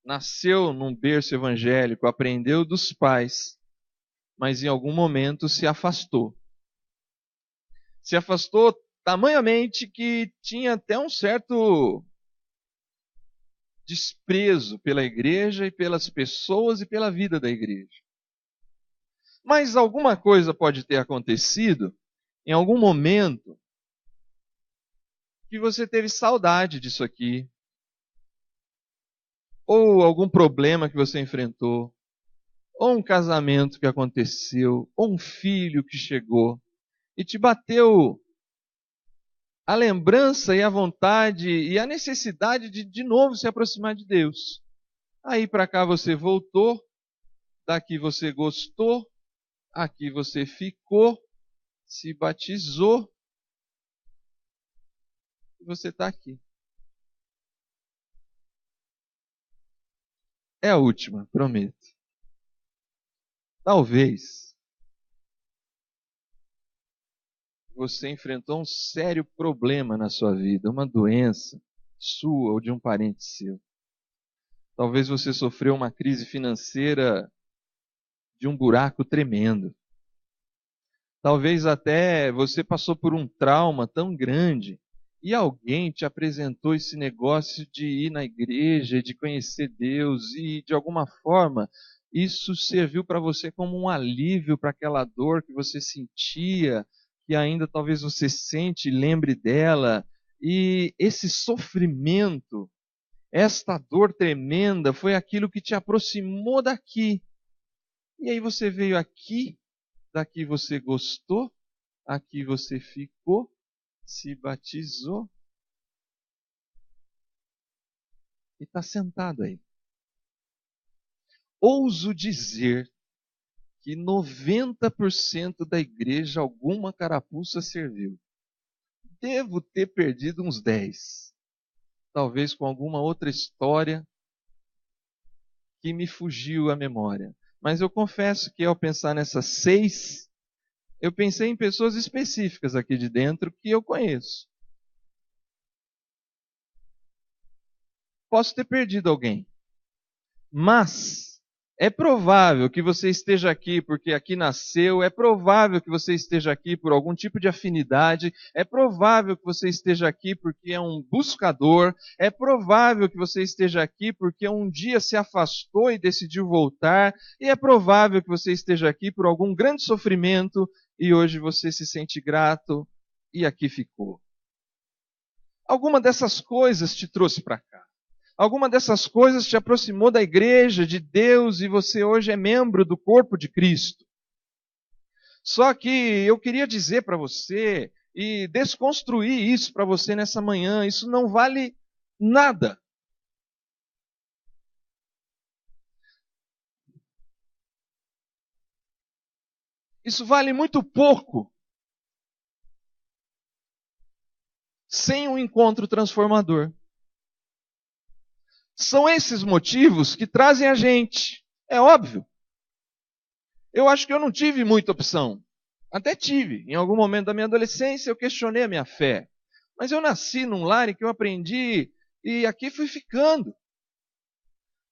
Nasceu num berço evangélico, aprendeu dos pais, mas em algum momento se afastou. Se afastou tamanhamente que tinha até um certo desprezo pela igreja e pelas pessoas e pela vida da igreja. Mas alguma coisa pode ter acontecido em algum momento que você teve saudade disso aqui. Ou algum problema que você enfrentou, ou um casamento que aconteceu, ou um filho que chegou e te bateu a lembrança e a vontade e a necessidade de novo se aproximar de Deus. Aí para cá você voltou, daqui você gostou, aqui você ficou, se batizou e você está aqui. É a última, prometo. Talvez você enfrentou um sério problema na sua vida, uma doença sua ou de um parente seu. Talvez você sofreu uma crise financeira de um buraco tremendo. Talvez até você passou por um trauma tão grande e alguém te apresentou esse negócio de ir na igreja, de conhecer Deus e de alguma forma isso serviu para você como um alívio para aquela dor que você sentia, que ainda talvez você sente e lembre dela. E esse sofrimento, esta dor tremenda foi aquilo que te aproximou daqui. E aí você veio aqui, daqui você gostou, aqui você ficou, se batizou e está sentado aí. Ouso dizer que 90% da igreja alguma carapuça serviu. Devo ter perdido uns 10. Talvez com alguma outra história que me fugiu à memória. Mas eu confesso que ao pensar nessas 6, eu pensei em pessoas específicas aqui de dentro que eu conheço. Posso ter perdido alguém. Mas é provável que você esteja aqui porque aqui nasceu, é provável que você esteja aqui por algum tipo de afinidade, é provável que você esteja aqui porque é um buscador, é provável que você esteja aqui porque um dia se afastou e decidiu voltar, e é provável que você esteja aqui por algum grande sofrimento e hoje você se sente grato e aqui ficou. Alguma dessas coisas te trouxe para cá. Alguma dessas coisas te aproximou da igreja, de Deus, e você hoje é membro do corpo de Cristo. Só que eu queria dizer para você, e desconstruir isso para você nessa manhã. Isso não vale nada. Isso vale muito pouco sem um encontro transformador. São esses motivos que trazem a gente. É óbvio. Eu acho que eu não tive muita opção. Até tive. Em algum momento da minha adolescência eu questionei a minha fé. Mas eu nasci num lar em que eu aprendi e aqui fui ficando.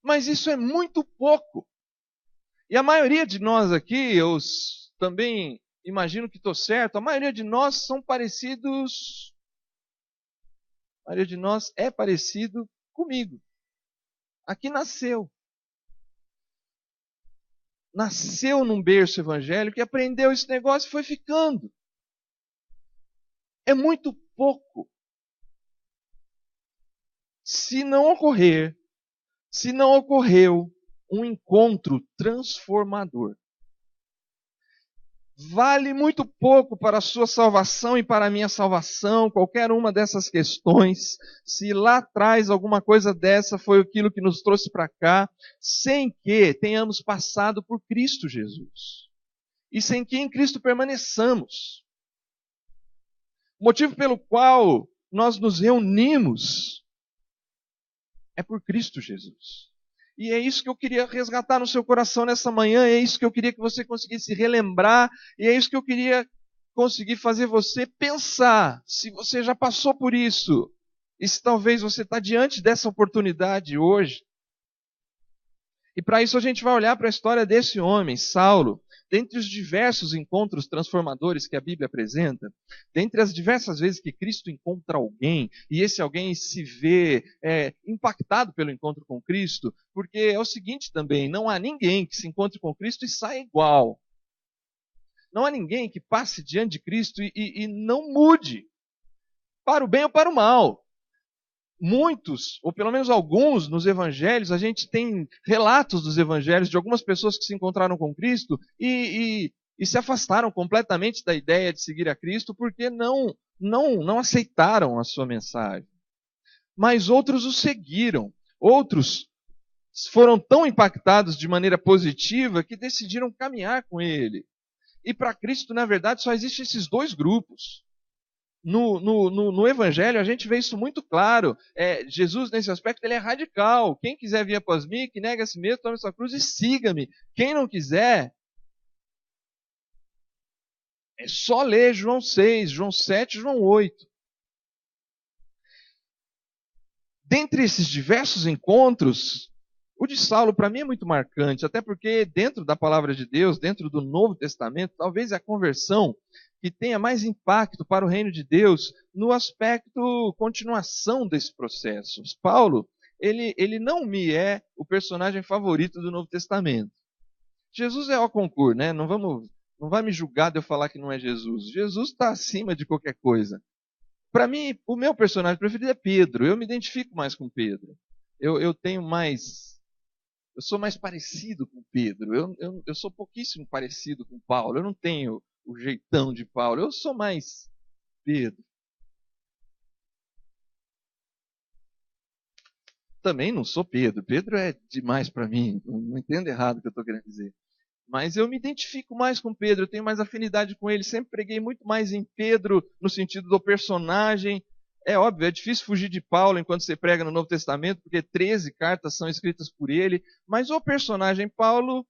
Mas isso é muito pouco. E a maioria de nós aqui, eu também imagino que estou certo, a maioria de nós são parecidos. A maioria de nós é parecido comigo. Aqui nasceu. Nasceu num berço evangélico e aprendeu esse negócio e foi ficando. É muito pouco. Se não ocorreu um encontro transformador, vale muito pouco para a sua salvação e para a minha salvação, qualquer uma dessas questões, se lá atrás alguma coisa dessa foi aquilo que nos trouxe para cá, sem que tenhamos passado por Cristo Jesus. E sem que em Cristo permaneçamos. O motivo pelo qual nós nos reunimos é por Cristo Jesus. E é isso que eu queria resgatar no seu coração nessa manhã, é isso que eu queria que você conseguisse relembrar, e é isso que eu queria conseguir fazer você pensar, se você já passou por isso, e se talvez você está diante dessa oportunidade hoje. E para isso a gente vai olhar para a história desse homem, Saulo. Dentre os diversos encontros transformadores que a Bíblia apresenta, dentre as diversas vezes que Cristo encontra alguém, e esse alguém se vê impactado pelo encontro com Cristo, porque é o seguinte também, não há ninguém que se encontre com Cristo e saia igual. Não há ninguém que passe diante de Cristo e não mude, para o bem ou para o mal. Muitos, ou pelo menos alguns, nos evangelhos, a gente tem relatos dos evangelhos de algumas pessoas que se encontraram com Cristo e se afastaram completamente da ideia de seguir a Cristo porque não aceitaram a sua mensagem. Mas outros o seguiram. Outros foram tão impactados de maneira positiva que decidiram caminhar com ele. E para Cristo, na verdade, só existem esses dois grupos. No Evangelho a gente vê isso muito claro. Jesus, nesse aspecto, ele é radical. Quem quiser vir após mim, que negue a si mesmo, tome sua cruz e siga-me. Quem não quiser, é só ler João 6, João 7, João 8. Dentre esses diversos encontros, o de Saulo para mim é muito marcante, até porque dentro da palavra de Deus, dentro do Novo Testamento, talvez a conversão que tenha mais impacto para o reino de Deus no aspecto continuação desse processo. Paulo, ele não me é o personagem favorito do Novo Testamento. Jesus é ao concurso, né? Não vai me julgar de eu falar que não é Jesus. Jesus está acima de qualquer coisa. Para mim, o meu personagem preferido é Pedro. Eu me identifico mais com Pedro. Eu sou mais parecido com Pedro. Eu sou pouquíssimo parecido com Paulo. Eu não tenho o jeitão de Paulo. Eu sou mais Pedro. Também não sou Pedro. Pedro é demais para mim. Não entendo errado o que eu estou querendo dizer. Mas eu me identifico mais com Pedro. Eu tenho mais afinidade com ele. Sempre preguei muito mais em Pedro no sentido do personagem. É óbvio, é difícil fugir de Paulo enquanto você prega no Novo Testamento, porque 13 cartas são escritas por ele. Mas o personagem Paulo,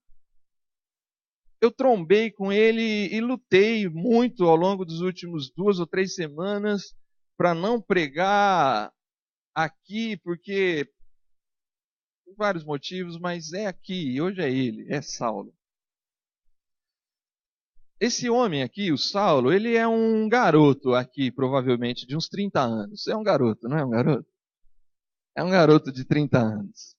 eu trombei com ele e lutei muito ao longo dos últimos 2 ou 3 semanas para não pregar aqui, porque por vários motivos, mas é aqui, e hoje é ele, é Saulo. Esse homem aqui, o Saulo, ele é um garoto aqui, provavelmente, de uns 30 anos. É um garoto, não é um garoto? É um garoto de 30 anos.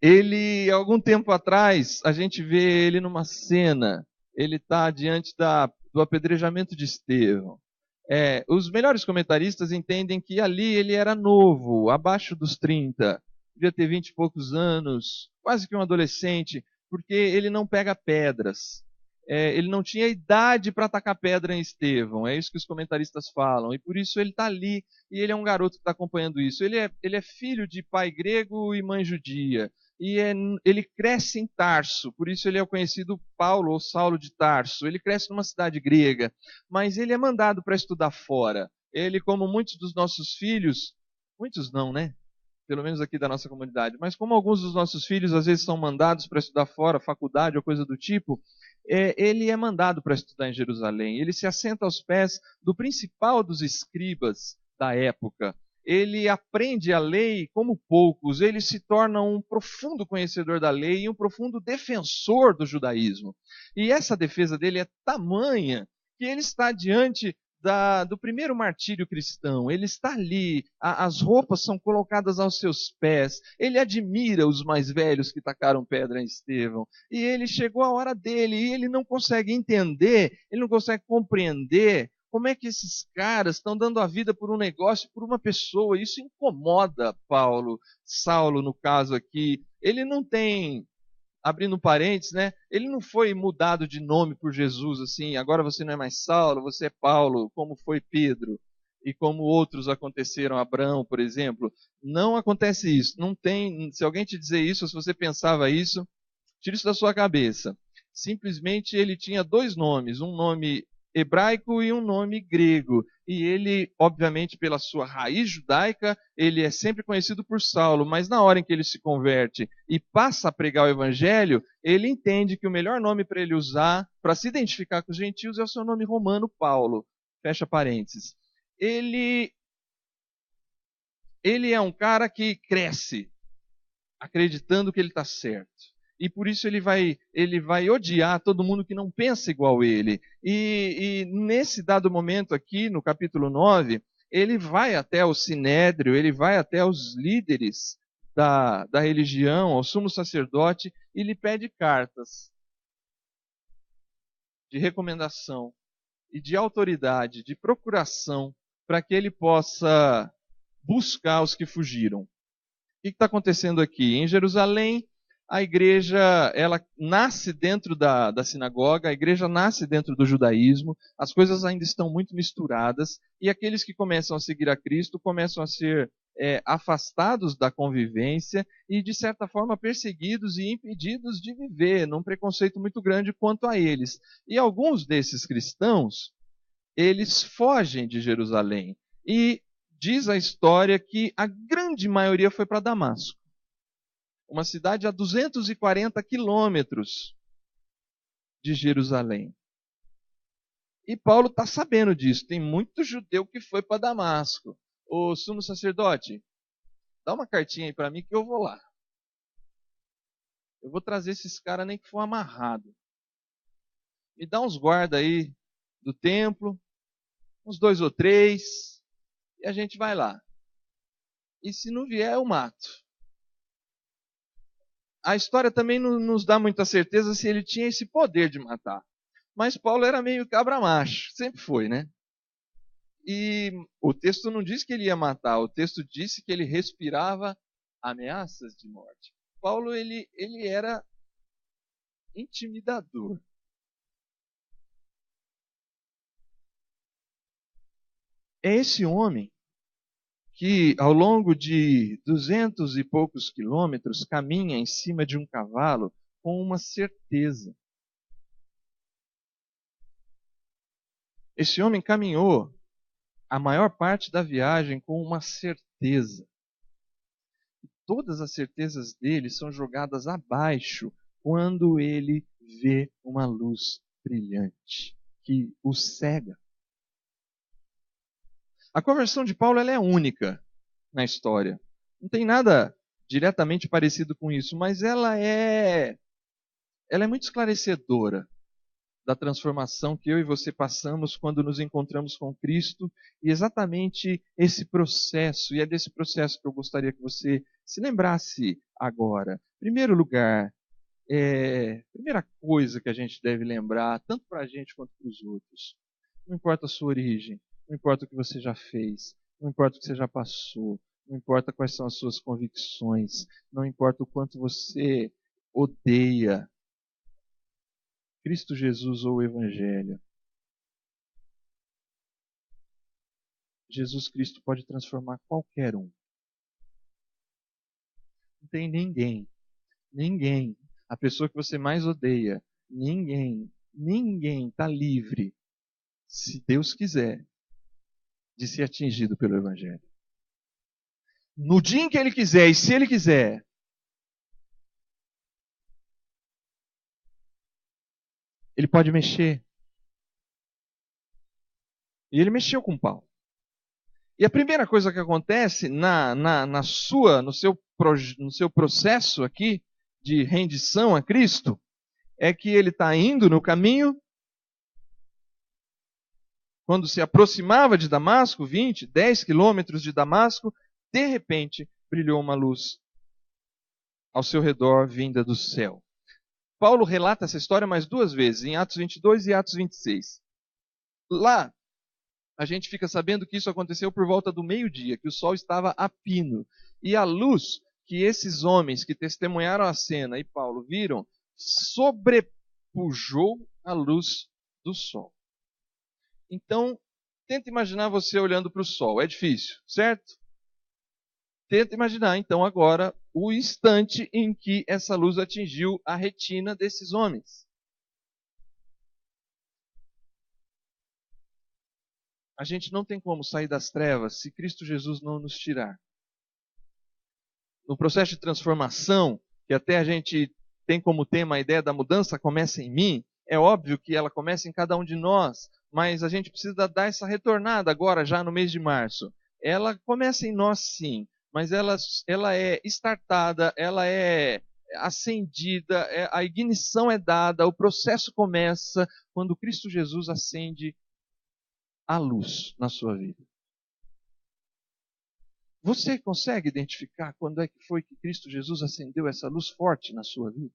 Ele, algum tempo atrás, a gente vê ele numa cena, ele está diante do apedrejamento de Estevão. Os melhores comentaristas entendem que ali ele era novo, abaixo dos 30, devia ter 20 e poucos anos, quase que um adolescente, porque ele não pega pedras. ele não tinha idade para atacar pedra em Estevão. É isso que os comentaristas falam. E por isso ele está ali, e ele é um garoto que está acompanhando isso. Ele é filho de pai grego e mãe judia. E ele cresce em Tarso, por isso ele é o conhecido Paulo ou Saulo de Tarso. Ele cresce numa cidade grega, mas ele é mandado para estudar fora. Ele, como muitos dos nossos filhos, muitos não, né? Pelo menos aqui da nossa comunidade, mas como alguns dos nossos filhos às vezes são mandados para estudar fora, faculdade ou coisa do tipo, ele é mandado para estudar em Jerusalém. Ele se assenta aos pés do principal dos escribas da época. Ele aprende a lei como poucos, ele se torna um profundo conhecedor da lei e um profundo defensor do judaísmo. E essa defesa dele é tamanha que ele está diante do primeiro martírio cristão. Ele está ali, as roupas são colocadas aos seus pés, ele admira os mais velhos que tacaram pedra em Estevão, e ele chegou a hora dele, e ele não consegue entender, ele não consegue compreender como é que esses caras estão dando a vida por um negócio, por uma pessoa. Isso incomoda Saulo no caso aqui. Ele não tem, abrindo parênteses, né? Ele não foi mudado de nome por Jesus, assim, agora você não é mais Saulo, você é Paulo, como foi Pedro, e como outros aconteceram, Abraão, por exemplo. Não acontece isso. Não tem, se alguém te dizer isso, ou se você pensava isso, tira isso da sua cabeça. Simplesmente ele tinha dois nomes, um nome hebraico e um nome grego. E ele, obviamente, pela sua raiz judaica, ele é sempre conhecido por Saulo, mas na hora em que ele se converte e passa a pregar o evangelho, ele entende que o melhor nome para ele usar, para se identificar com os gentios, é o seu nome romano, Paulo. Fecha parênteses. Ele é um cara que cresce acreditando que ele está certo. E por isso ele vai odiar todo mundo que não pensa igual ele. E nesse dado momento aqui, no capítulo 9, ele vai até o Sinédrio, ele vai até os líderes da religião, ao sumo sacerdote, e lhe pede cartas de recomendação e de autoridade, de procuração, para que ele possa buscar os que fugiram. O que está acontecendo aqui? Em Jerusalém, a igreja, ela nasce dentro da sinagoga, a igreja nasce dentro do judaísmo, as coisas ainda estão muito misturadas, e aqueles que começam a seguir a Cristo começam a ser afastados da convivência e, de certa forma, perseguidos e impedidos de viver, num preconceito muito grande quanto a eles. E alguns desses cristãos, eles fogem de Jerusalém, e diz a história que a grande maioria foi para Damasco, uma cidade a 240 quilômetros de Jerusalém. E Paulo está sabendo disso. Tem muito judeu que foi para Damasco. Ô sumo sacerdote, dá uma cartinha aí para mim que eu vou lá. Eu vou trazer esses caras nem que for amarrado. Me dá uns guarda aí do templo, uns 2 ou 3, e a gente vai lá. E se não vier, eu mato. A história também não nos dá muita certeza se ele tinha esse poder de matar. Mas Paulo era meio cabra macho, sempre foi, né? E o texto não diz que ele ia matar, o texto disse que ele respirava ameaças de morte. Paulo, ele era intimidador. É esse homem que ao longo de 200 e poucos quilômetros caminha em cima de um cavalo com uma certeza. Esse homem caminhou a maior parte da viagem com uma certeza. E todas as certezas dele são jogadas abaixo quando ele vê uma luz brilhante que o cega. A conversão de Paulo ela é única na história. Não tem nada diretamente parecido com isso, mas ela é muito esclarecedora da transformação que eu e você passamos quando nos encontramos com Cristo, e exatamente esse processo, e é desse processo que eu gostaria que você se lembrasse agora. Em primeiro lugar, primeira coisa que a gente deve lembrar, tanto para a gente quanto para os outros, não importa a sua origem, não importa o que você já fez, não importa o que você já passou, não importa quais são as suas convicções, não importa o quanto você odeia Cristo Jesus ou o Evangelho. Jesus Cristo pode transformar qualquer um. Não tem ninguém, a pessoa que você mais odeia, ninguém está livre, se Deus quiser, de ser atingido pelo Evangelho. No dia em que Ele quiser e se Ele quiser, Ele pode mexer. E Ele mexeu com Paulo. E a primeira coisa que acontece no seu processo aqui de rendição a Cristo é que ele está indo no caminho. Quando se aproximava de Damasco, 10 quilômetros de Damasco, de repente brilhou uma luz ao seu redor vinda do céu. Paulo relata essa história mais 2 vezes, em Atos 22 e Atos 26. Lá, a gente fica sabendo que isso aconteceu por volta do meio-dia, que o sol estava a pino. E a luz que esses homens que testemunharam a cena e Paulo viram, sobrepujou a luz do sol. Então, tenta imaginar você olhando para o sol. É difícil, certo? Tenta imaginar, então, agora, o instante em que essa luz atingiu a retina desses homens. A gente não tem como sair das trevas se Cristo Jesus não nos tirar. No processo de transformação, que até a gente tem como tema a ideia da mudança começa em mim, é óbvio que ela começa em cada um de nós, mas a gente precisa dar essa retornada agora, já no mês de março. Ela começa em nós sim, mas ela é startada, ela é acendida, a ignição é dada, o processo começa quando Cristo Jesus acende a luz na sua vida. Você consegue identificar quando é que foi que Cristo Jesus acendeu essa luz forte na sua vida?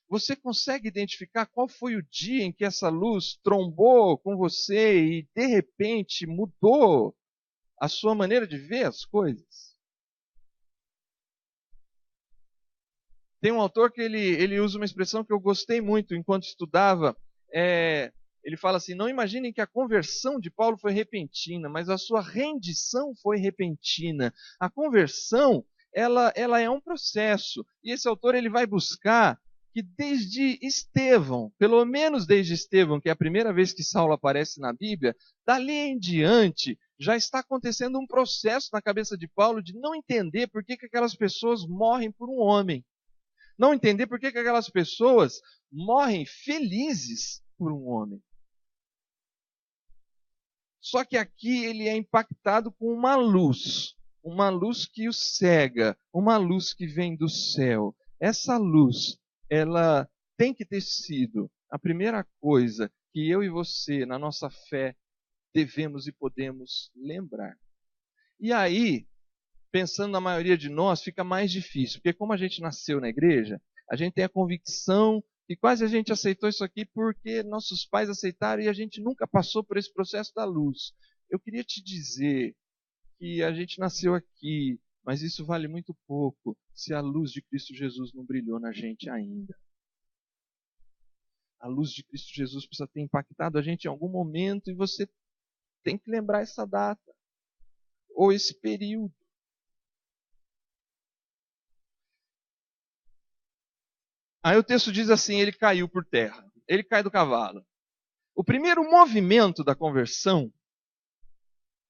Você consegue identificar qual foi o dia em que essa luz trombou com você e de repente mudou a sua maneira de ver as coisas? Tem um autor que ele usa uma expressão que eu gostei muito enquanto estudava. Ele fala assim: não imaginem que a conversão de Paulo foi repentina, mas a sua rendição foi repentina. A conversão, ela é um processo. E esse autor ele vai buscar que desde Estevão, pelo menos desde Estevão, que é a primeira vez que Saulo aparece na Bíblia, dali em diante já está acontecendo um processo na cabeça de Paulo de não entender por que aquelas pessoas morrem por um homem. Não entender por que aquelas pessoas morrem felizes por um homem. Só que aqui ele é impactado com uma luz que o cega, uma luz que vem do céu. Essa luz, ela tem que ter sido a primeira coisa que eu e você, na nossa fé, devemos e podemos lembrar. E aí, pensando na maioria de nós, fica mais difícil, porque como a gente nasceu na igreja, a gente tem a convicção que quase a gente aceitou isso aqui porque nossos pais aceitaram e a gente nunca passou por esse processo da luz. Eu queria te dizer que a gente nasceu aqui, mas isso vale muito pouco se a luz de Cristo Jesus não brilhou na gente ainda. A luz de Cristo Jesus precisa ter impactado a gente em algum momento e você tem que lembrar essa data ou esse período. Aí o texto diz assim: ele caiu por terra, ele cai do cavalo. O primeiro movimento da conversão,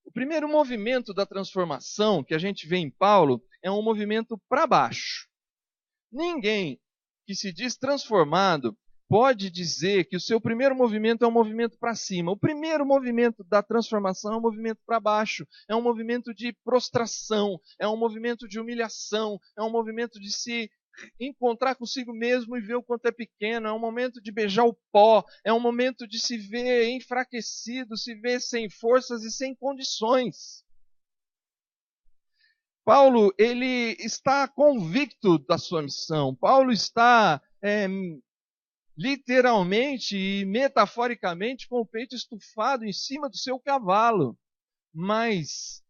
o primeiro movimento da transformação que a gente vê em Paulo é um movimento para baixo. Ninguém que se diz transformado pode dizer que o seu primeiro movimento é um movimento para cima. O primeiro movimento da transformação é um movimento para baixo, é um movimento de prostração, é um movimento de humilhação, é um movimento de se encontrar consigo mesmo e ver o quanto é pequeno, é um momento de beijar o pó, é um momento de se ver enfraquecido, se ver sem forças e sem condições. Paulo, ele está convicto da sua missão. Paulo está literalmente e metaforicamente com o peito estufado em cima do seu cavalo. Mas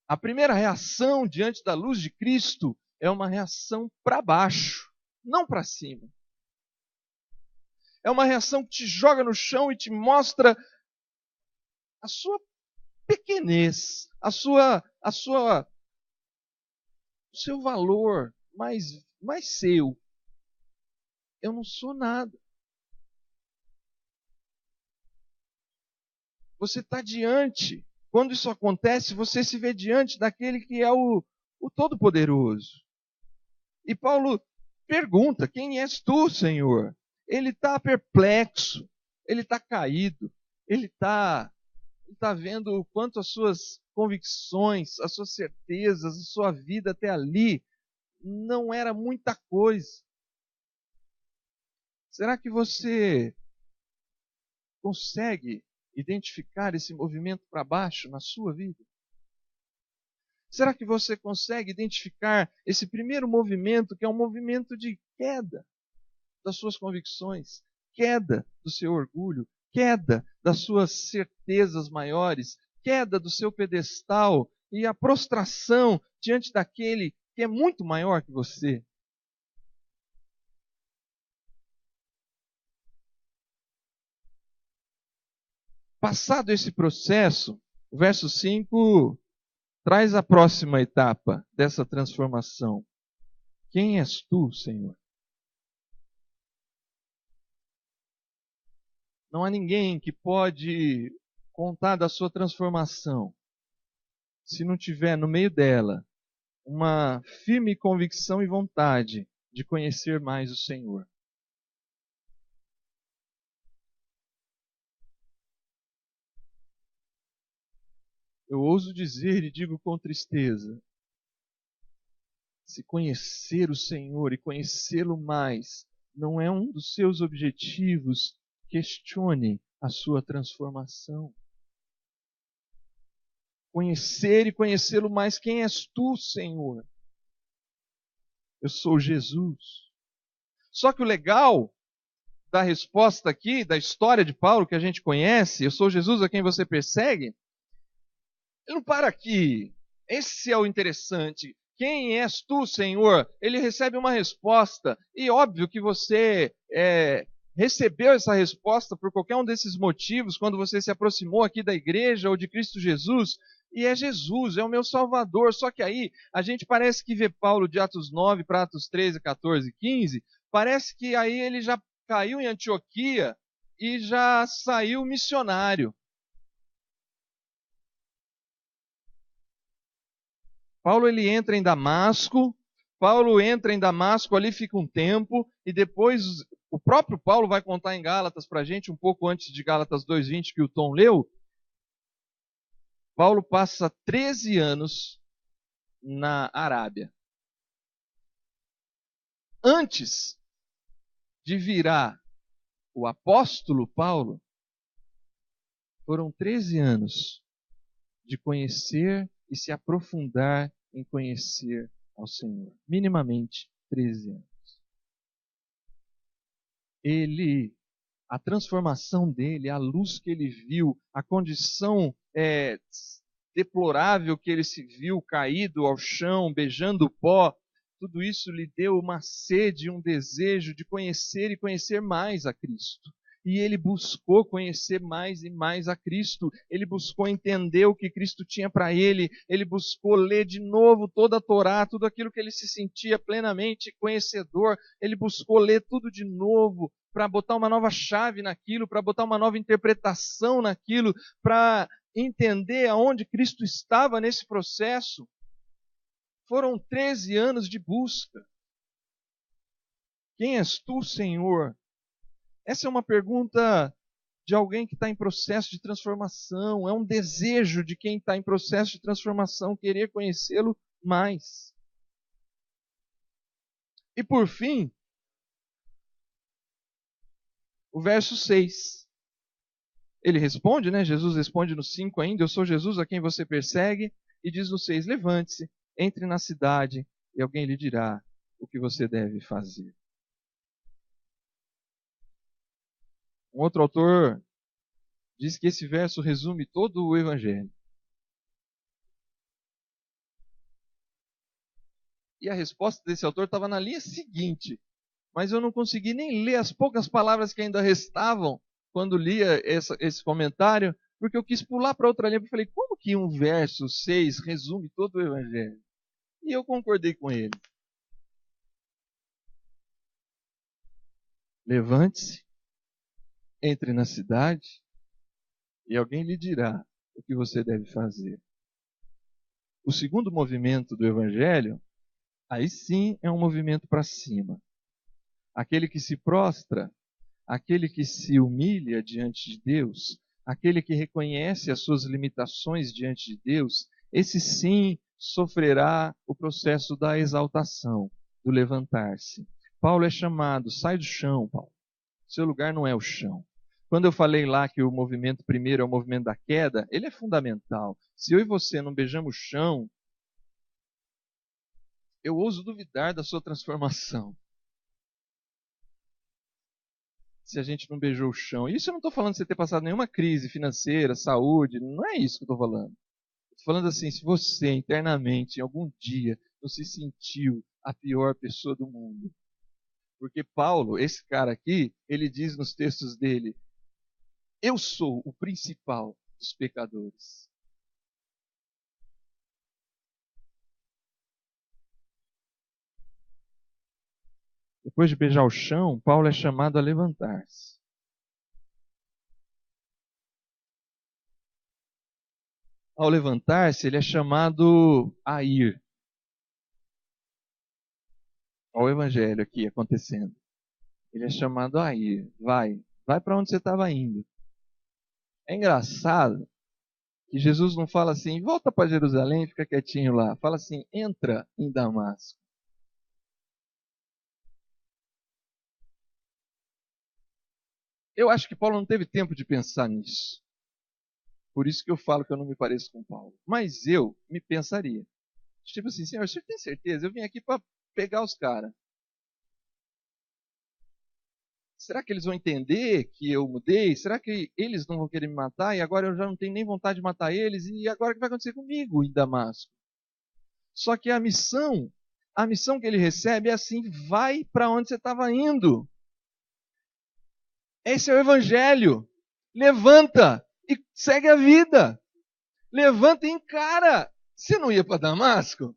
a primeira reação diante da luz de Cristo é uma reação para baixo, não para cima. É uma reação que te joga no chão e te mostra a sua pequenez, o seu valor mais seu. Eu não sou nada. Você está diante. Quando isso acontece, você se vê diante daquele que é o Todo-Poderoso. E Paulo pergunta: quem és tu, Senhor? Ele está perplexo, ele está caído, ele está vendo o quanto as suas convicções, as suas certezas, a sua vida até ali não era muita coisa. Será que você consegue identificar esse movimento para baixo na sua vida? Será que você consegue identificar esse primeiro movimento, que é um movimento de queda das suas convicções, queda do seu orgulho, queda das suas certezas maiores, queda do seu pedestal e a prostração diante daquele que é muito maior que você? Passado esse processo, o verso 5 traz a próxima etapa dessa transformação. Quem és tu, Senhor? Não há ninguém que pode contar da sua transformação se não tiver no meio dela uma firme convicção e vontade de conhecer mais o Senhor. Eu ouso dizer e digo com tristeza: se conhecer o Senhor e conhecê-lo mais não é um dos seus objetivos, questione a sua transformação. Conhecer e conhecê-lo mais. Quem és tu, Senhor? Eu sou Jesus. Só que o legal da resposta aqui, da história de Paulo que a gente conhece, eu sou Jesus a quem você persegue, ele não para aqui. Esse é o interessante. Quem és tu, Senhor? Ele recebe uma resposta. E óbvio que você recebeu essa resposta por qualquer um desses motivos, quando você se aproximou aqui da igreja ou de Cristo Jesus. E é Jesus, é o meu Salvador. Só que aí a gente parece que vê Paulo de Atos 9 para Atos 13, 14, 15. Parece que aí ele já caiu em Antioquia e já saiu missionário. Paulo ele entra em Damasco, ali fica um tempo, e depois o próprio Paulo vai contar em Gálatas para a gente, um pouco antes de Gálatas 2:20 que o Tom leu. Paulo passa 13 anos na Arábia. Antes de virar o apóstolo Paulo, foram 13 anos de conhecer e se aprofundar em conhecer ao Senhor. Minimamente 13 anos. A transformação dele, a luz que ele viu, a condição deplorável que ele se viu caído ao chão, beijando o pó, tudo isso lhe deu uma sede, um desejo de conhecer e conhecer mais a Cristo. E ele buscou conhecer mais e mais a Cristo. Ele buscou entender o que Cristo tinha para ele. Ele buscou ler de novo toda a Torá, tudo aquilo que ele se sentia plenamente conhecedor. Ele buscou ler tudo de novo para botar uma nova chave naquilo, para botar uma nova interpretação naquilo, para entender aonde Cristo estava nesse processo. Foram 13 anos de busca. Quem és tu, Senhor? Essa é uma pergunta de alguém que está em processo de transformação. É um desejo de quem está em processo de transformação, querer conhecê-lo mais. E por fim, o verso 6. Ele responde, né? Jesus responde no 5 ainda: eu sou Jesus a quem você persegue. E diz no 6, levante-se, entre na cidade e alguém lhe dirá o que você deve fazer. Um outro autor diz que esse verso resume todo o Evangelho. E a resposta desse autor estava na linha seguinte. mas eu não consegui nem ler as poucas palavras que ainda restavam quando lia esse comentário, porque eu quis pular para outra linha. Eu falei, como que um verso 6 resume todo o Evangelho? E eu concordei com ele. Levante-se, entre na cidade e alguém lhe dirá o que você deve fazer. O segundo movimento do Evangelho, aí sim é um movimento para cima. Aquele que se prostra, aquele que se humilha diante de Deus, aquele que reconhece as suas limitações diante de Deus, esse sim sofrerá o processo da exaltação, do levantar-se. Paulo é chamado, sai do chão, Paulo. Seu lugar não é o chão. Quando eu falei lá que o movimento primeiro é o movimento da queda, ele é fundamental. Se eu e você não beijamos o chão, eu ouso duvidar da sua transformação. Se a gente não beijou o chão. Isso eu não estou falando de você ter passado nenhuma crise financeira, saúde, não é isso que eu estou falando. Estou falando assim, se você internamente, em algum dia, não se sentiu a pior pessoa do mundo. Porque Paulo, esse cara aqui, ele diz nos textos dele, eu sou o principal dos pecadores. Depois de beijar o chão, Paulo é chamado a levantar-se. Ao levantar-se, ele é chamado a ir. Olha o evangelho aqui acontecendo. Ele é chamado a ir. Vai para onde você estava indo. É engraçado que Jesus não fala assim, volta para Jerusalém, fica quietinho lá. Fala assim, entra em Damasco. Eu acho que Paulo não teve tempo de pensar nisso. Por isso que eu falo que eu não me pareço com Paulo. Mas eu me pensaria. Tipo assim, Senhor, você tem certeza? Eu vim aqui para pegar os caras. Será que eles vão entender que eu mudei? Será que eles não vão querer me matar? E agora eu já não tenho nem vontade de matar eles? E agora o que vai acontecer comigo em Damasco? Só que a missão que ele recebe é assim, vai para onde você estava indo. Esse é o evangelho. Levanta e segue a vida. Levanta e encara. Você não ia para Damasco?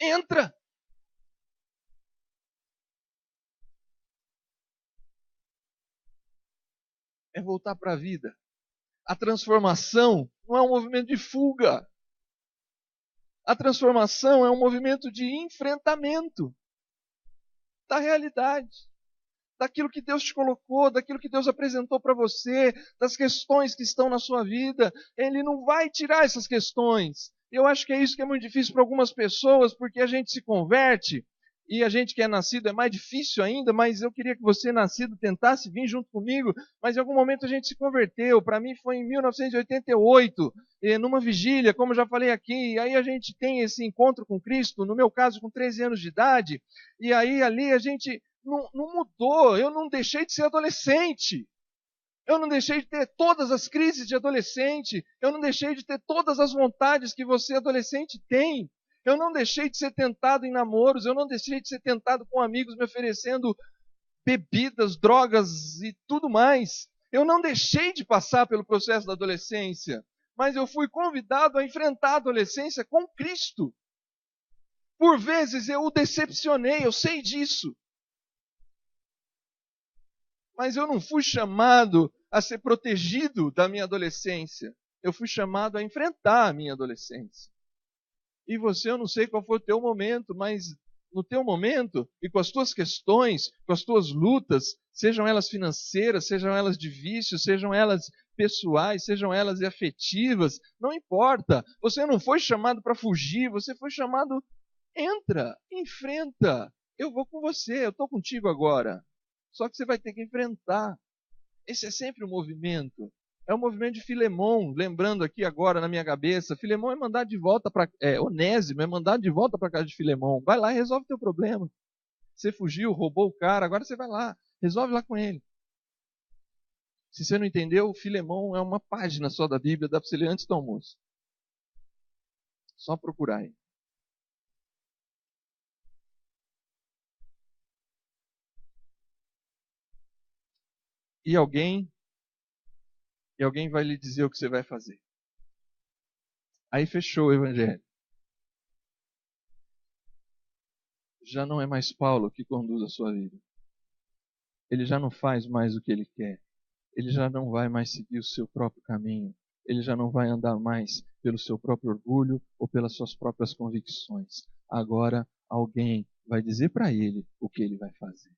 Entra. É voltar para a vida. A transformação não é um movimento de fuga. A transformação é um movimento de enfrentamento da realidade, daquilo que Deus te colocou, daquilo que Deus apresentou para você, das questões que estão na sua vida. Ele não vai tirar essas questões. Eu acho que é isso que é muito difícil para algumas pessoas, porque a gente se converte e a gente que é nascido é mais difícil ainda, mas eu queria que você, nascido, tentasse vir junto comigo, mas em algum momento a gente se converteu. Para mim foi em 1988, numa vigília, como eu já falei aqui, e aí a gente tem esse encontro com Cristo, no meu caso com 13 anos de idade, e aí ali a gente não mudou, eu não deixei de ser adolescente. Eu não deixei de ter todas as crises de adolescente. Eu não deixei de ter todas as vontades que você, adolescente, tem. Eu não deixei de ser tentado em namoros. Eu não deixei de ser tentado com amigos me oferecendo bebidas, drogas e tudo mais. Eu não deixei de passar pelo processo da adolescência. Mas eu fui convidado a enfrentar a adolescência com Cristo. Por vezes eu o decepcionei, eu sei disso. Mas eu não fui chamado a ser protegido da minha adolescência. Eu fui chamado a enfrentar a minha adolescência. E você, eu não sei qual foi o teu momento, mas no teu momento e com as tuas questões, com as tuas lutas, sejam elas financeiras, sejam elas de vício, sejam elas pessoais, sejam elas afetivas, não importa. Você não foi chamado para fugir, você foi chamado, entra, enfrenta. Eu vou com você, eu estou contigo agora. Só que você vai ter que enfrentar. Esse é sempre o movimento. É o movimento de Filemão, lembrando aqui agora na minha cabeça. Filemão é mandado de volta para... Onésimo é mandado de volta para casa de Filemão. Vai lá e resolve o teu problema. Você fugiu, roubou o cara, agora você vai lá. Resolve lá com ele. Se você não entendeu, Filemão é uma página só da Bíblia, dá para você ler antes do almoço. Só procurar aí. E alguém vai lhe dizer o que você vai fazer. Aí fechou o evangelho. Já não é mais Paulo que conduz a sua vida. Ele já não faz mais o que ele quer. Ele já não vai mais seguir o seu próprio caminho. Ele já não vai andar mais pelo seu próprio orgulho ou pelas suas próprias convicções. Agora alguém vai dizer para ele o que ele vai fazer.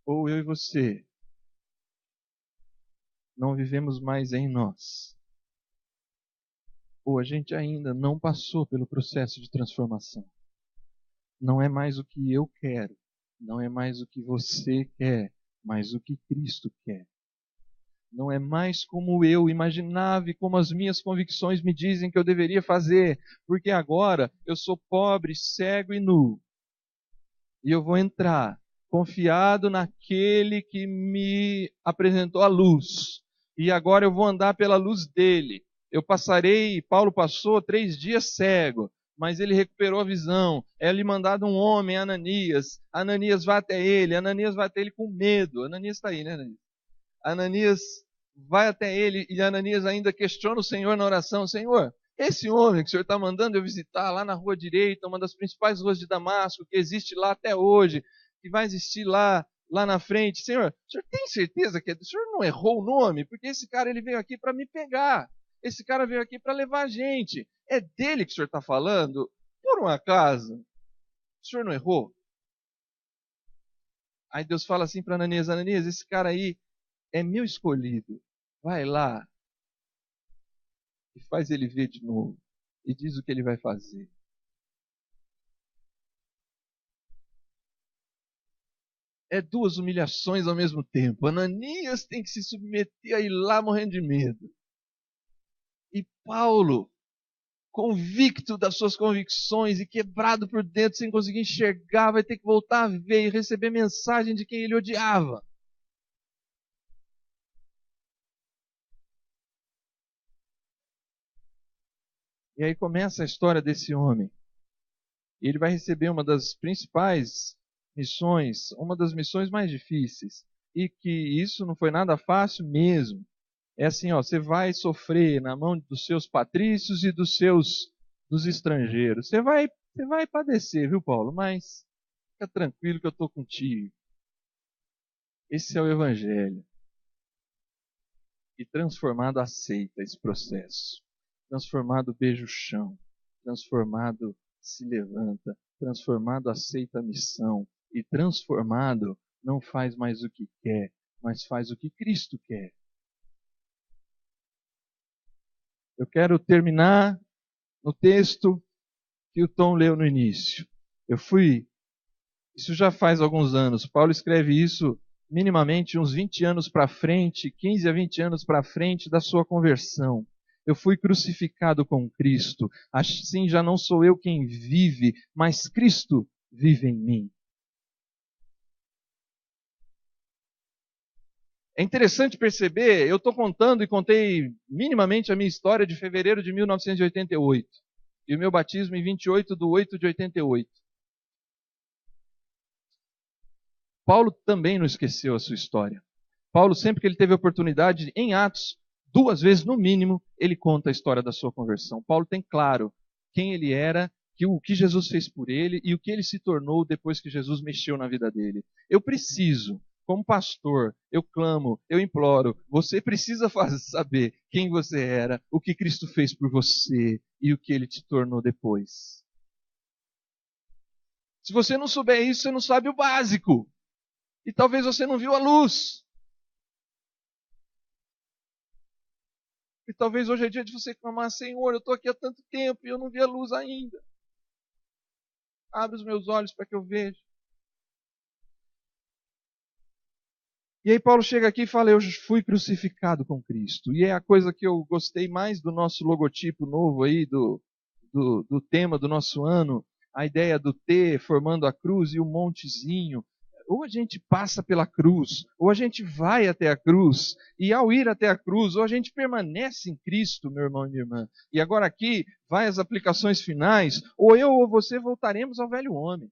Ou eu e você não vivemos mais em nós, ou a gente ainda não passou pelo processo de transformação. Não é mais o que eu quero, não é mais o que você quer, mas o que Cristo quer. Não é mais como eu imaginava e como as minhas convicções me dizem que eu deveria fazer, porque agora eu sou pobre, cego e nu. E eu vou entrar confiado naquele que me apresentou a luz. E agora eu vou andar pela luz dele. Paulo passou 3 dias cego, mas ele recuperou a visão. É-lhe mandado um homem, Ananias. Ananias vai até ele. Ananias vai até ele com medo. Ananias está aí, né, Ananias? Ananias vai até ele e Ananias ainda questiona o Senhor na oração. Senhor, esse homem que o Senhor está mandando eu visitar lá na rua direita, uma das principais ruas de Damasco, que existe lá até hoje, que vai existir lá na frente. Senhor, o Senhor tem certeza que o Senhor não errou o nome? Porque esse cara ele veio aqui para me pegar. Esse cara veio aqui para levar a gente. É dele que o Senhor está falando? Por um acaso? O Senhor não errou? Aí Deus fala assim para Ananias, Ananias, esse cara aí é meu escolhido. Vai lá e faz ele ver de novo. E diz o que ele vai fazer. É 2 humilhações ao mesmo tempo. Ananias tem que se submeter a ir lá morrendo de medo. E Paulo, convicto das suas convicções e quebrado por dentro sem conseguir enxergar, vai ter que voltar a ver e receber mensagem de quem ele odiava. E aí começa a história desse homem. E ele vai receber uma das principais missões, uma das missões mais difíceis. E que isso não foi nada fácil mesmo. É assim, ó, você vai sofrer na mão dos seus patrícios e dos estrangeiros. Você vai padecer, viu, Paulo? Mas fica tranquilo que eu estou contigo. Esse é o Evangelho. E transformado aceita esse processo. Transformado beija o chão. Transformado se levanta. Transformado aceita a missão. E transformado não faz mais o que quer, mas faz o que Cristo quer. Eu quero terminar no texto que o Tom leu no início. Isso já faz alguns anos. Paulo escreve isso minimamente uns 20 anos para frente, 15 a 20 anos para frente da sua conversão. Eu fui crucificado com Cristo. Assim já não sou eu quem vive, mas Cristo vive em mim. É interessante perceber, eu estou contando e contei minimamente a minha história de fevereiro de 1988. E o meu batismo em 28/8/88. Paulo também não esqueceu a sua história. Paulo, sempre que ele teve oportunidade, em Atos, 2 vezes no mínimo, ele conta a história da sua conversão. Paulo tem claro quem ele era, o que Jesus fez por ele e o que ele se tornou depois que Jesus mexeu na vida dele. Eu preciso, como pastor, eu clamo, eu imploro, você precisa saber quem você era, o que Cristo fez por você e o que ele te tornou depois. Se você não souber isso, você não sabe o básico. E talvez você não viu a luz. E talvez hoje é dia de você clamar, Senhor, eu estou aqui há tanto tempo e eu não vi a luz ainda. Abre os meus olhos para que eu veja. E aí Paulo chega aqui e fala, eu fui crucificado com Cristo. E é a coisa que eu gostei mais do nosso logotipo novo aí, do tema do nosso ano, a ideia do T formando a cruz e o montezinho. Ou a gente passa pela cruz, ou a gente vai até a cruz, e ao ir até a cruz, ou a gente permanece em Cristo, meu irmão e minha irmã. E agora aqui, vai as aplicações finais, ou eu ou você voltaremos ao velho homem.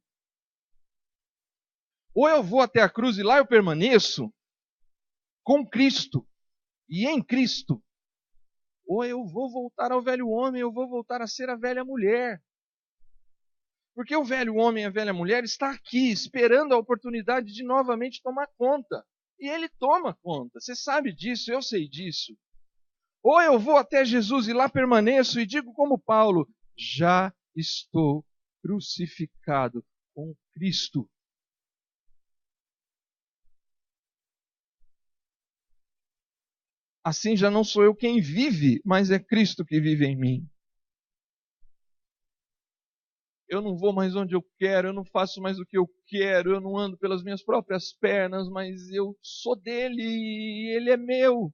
Ou eu vou até a cruz e lá eu permaneço com Cristo e em Cristo. Ou eu vou voltar ao velho homem, eu vou voltar a ser a velha mulher. Porque o velho homem e a velha mulher está aqui, esperando a oportunidade de novamente tomar conta. E ele toma conta. Você sabe disso, eu sei disso. Ou eu vou até Jesus e lá permaneço e digo como Paulo, já estou crucificado com Cristo. Assim já não sou eu quem vive, mas é Cristo que vive em mim. Eu não vou mais onde eu quero, eu não faço mais o que eu quero, eu não ando pelas minhas próprias pernas, mas eu sou dele e ele é meu.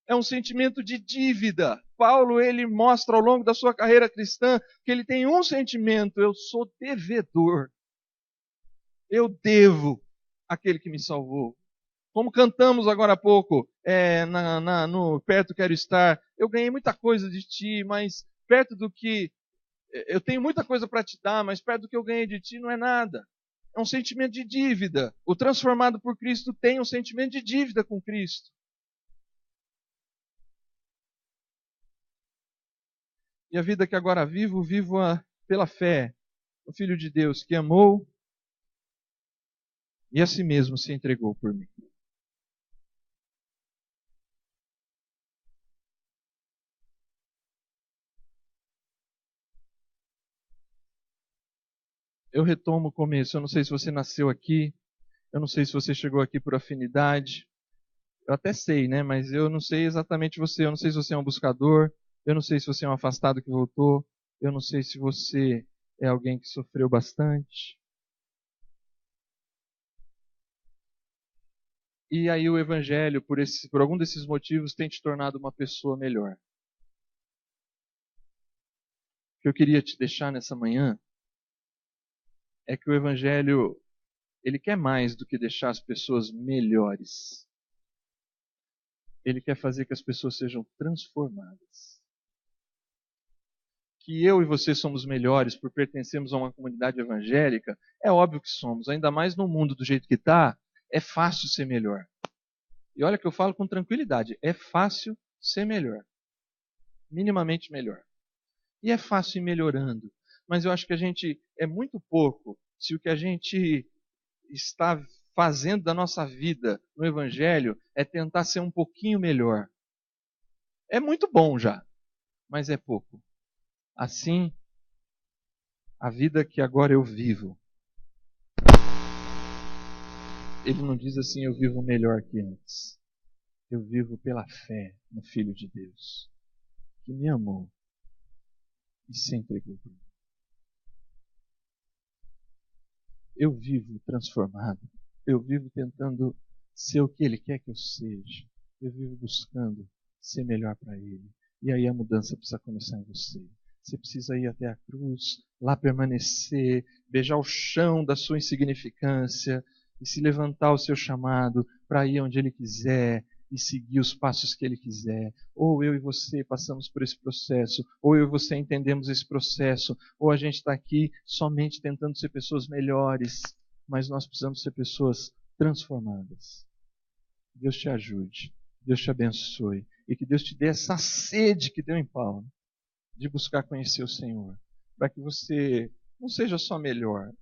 É um sentimento de dívida. Paulo, ele mostra ao longo da sua carreira cristã que ele tem um sentimento: eu sou devedor. Eu devo àquele que me salvou. Como cantamos agora há pouco, no Perto Quero Estar, eu ganhei muita coisa de ti, mas perto do que... Eu tenho muita coisa para te dar, mas perto do que eu ganhei de ti não é nada. É um sentimento de dívida. O transformado por Cristo tem um sentimento de dívida com Cristo. E a vida que agora vivo, vivo-a pela fé no Filho de Deus, que amou e a si mesmo se entregou por mim. Eu retomo o começo. Eu não sei se você nasceu aqui, eu não sei se você chegou aqui por afinidade. Eu até sei, né? Mas eu não sei exatamente você. Eu não sei se você é um buscador. Eu não sei se você é um afastado que voltou. Eu não sei se você é alguém que sofreu bastante. E aí o Evangelho, por algum desses motivos, tem te tornado uma pessoa melhor. O que eu queria te deixar nessa manhã é que o Evangelho, ele quer mais do que deixar as pessoas melhores. Ele quer fazer que as pessoas sejam transformadas. Que eu e você somos melhores por pertencermos a uma comunidade evangélica, é óbvio que somos. Ainda mais no mundo do jeito que está, é fácil ser melhor. E olha que eu falo com tranquilidade, é fácil ser melhor. Minimamente melhor. E é fácil ir melhorando. Mas eu acho que a gente é muito pouco se o que a gente está fazendo da nossa vida no Evangelho é tentar ser um pouquinho melhor. É muito bom já, mas é pouco. Assim, a vida que agora eu vivo, ele não diz assim, eu vivo melhor que antes. Eu vivo pela fé no Filho de Deus, que me amou e se entregou por mim. Eu vivo transformado. Eu vivo tentando ser o que Ele quer que eu seja. Eu vivo buscando ser melhor para Ele. E aí a mudança precisa começar em você. Você precisa ir até a cruz, lá permanecer, beijar o chão da sua insignificância e se levantar ao seu chamado para ir onde Ele quiser e seguir os passos que Ele quiser. Ou eu e você passamos por esse processo, ou eu e você entendemos esse processo, ou a gente está aqui somente tentando ser pessoas melhores, mas nós precisamos ser pessoas transformadas. Deus te ajude, Deus te abençoe e que Deus te dê essa sede que deu em Paulo de buscar conhecer o Senhor, para que você não seja só melhor,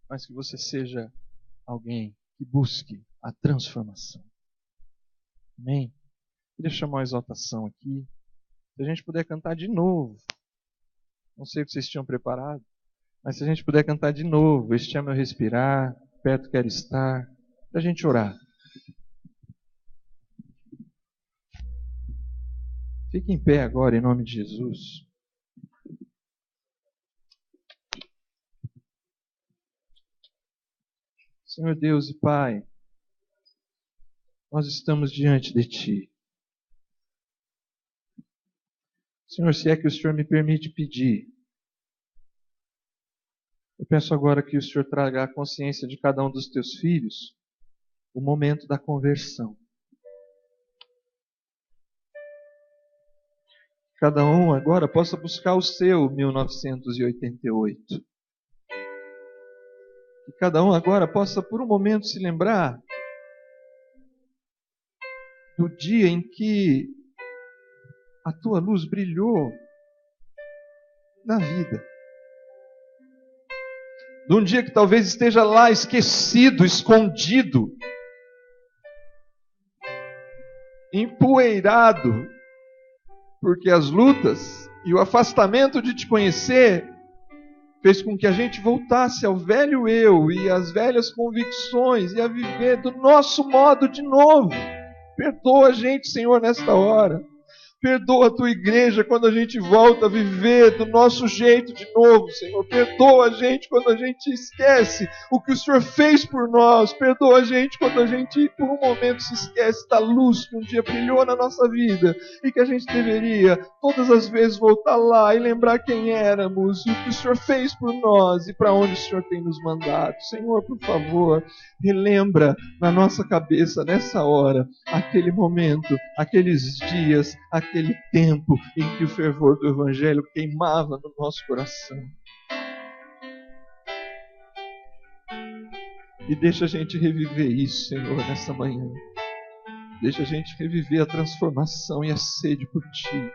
mas que você seja alguém que busque a transformação. Amém? Queria chamar a exaltação aqui. Se a gente puder cantar de novo. Não sei o que vocês tinham preparado, mas se a gente puder cantar de novo, este é meu respirar, perto quero estar, para a gente orar. Fique em pé agora, em nome de Jesus. Senhor Deus e Pai, nós estamos diante de Ti. Senhor, se é que o Senhor me permite pedir, eu peço agora que o Senhor traga à consciência de cada um dos Teus filhos o momento da conversão. Cada um agora possa buscar o seu 1988. Que cada um agora possa por um momento se lembrar do dia em que a tua luz brilhou na vida. De um dia que talvez esteja lá esquecido, escondido, empoeirado, porque as lutas e o afastamento de te conhecer fez com que a gente voltasse ao velho eu e às velhas convicções e a viver do nosso modo de novo. Perdoa a gente, Senhor, nesta hora. Perdoa a tua igreja quando a gente volta a viver do nosso jeito de novo, Senhor. Perdoa a gente quando a gente esquece o que o Senhor fez por nós. Perdoa a gente quando a gente, por um momento, se esquece da luz que um dia brilhou na nossa vida e que a gente deveria, todas as vezes, voltar lá e lembrar quem éramos e o que o Senhor fez por nós e para onde o Senhor tem nos mandado. Senhor, por favor, relembra na nossa cabeça, nessa hora, aquele momento, aqueles dias, aquele tempo em que o fervor do Evangelho queimava no nosso coração. E deixa a gente reviver isso, Senhor, nessa manhã. Deixa a gente reviver a transformação e a sede por Ti.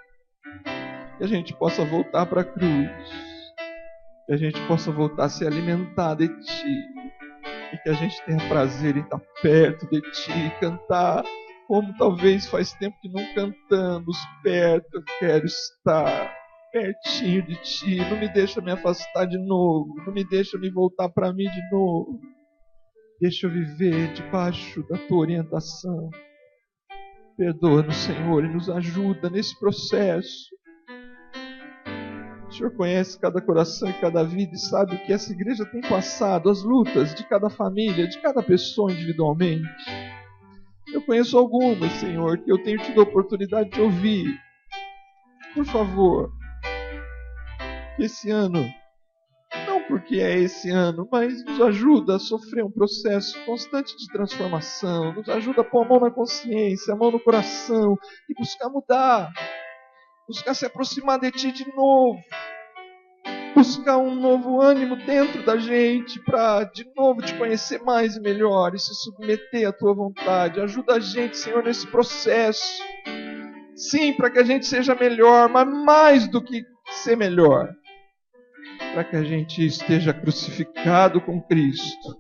Que a gente possa voltar para a cruz. Que a gente possa voltar a se alimentar de Ti. E que a gente tenha prazer em estar perto de Ti, cantar como talvez faz tempo que não cantamos perto. Eu quero estar pertinho de Ti. Não me deixa me afastar de novo. Não me deixa me voltar para mim de novo. Deixa eu viver debaixo da Tua orientação. Perdoa-nos, Senhor, e nos ajuda nesse processo. O Senhor conhece cada coração e cada vida e sabe o que essa igreja tem passado, as lutas de cada família, de cada pessoa individualmente. Eu conheço algumas, Senhor, que eu tenho tido a oportunidade de ouvir. Por favor, que esse ano, não porque é esse ano, mas nos ajuda a sofrer um processo constante de transformação, nos ajuda a pôr a mão na consciência, a mão no coração e buscar mudar, buscar se aproximar de Ti de novo, buscar um novo ânimo dentro da gente para de novo Te conhecer mais e melhor e se submeter à Tua vontade. Ajuda a gente, Senhor, nesse processo. Sim, para que a gente seja melhor, mas mais do que ser melhor, para que a gente esteja crucificado com Cristo,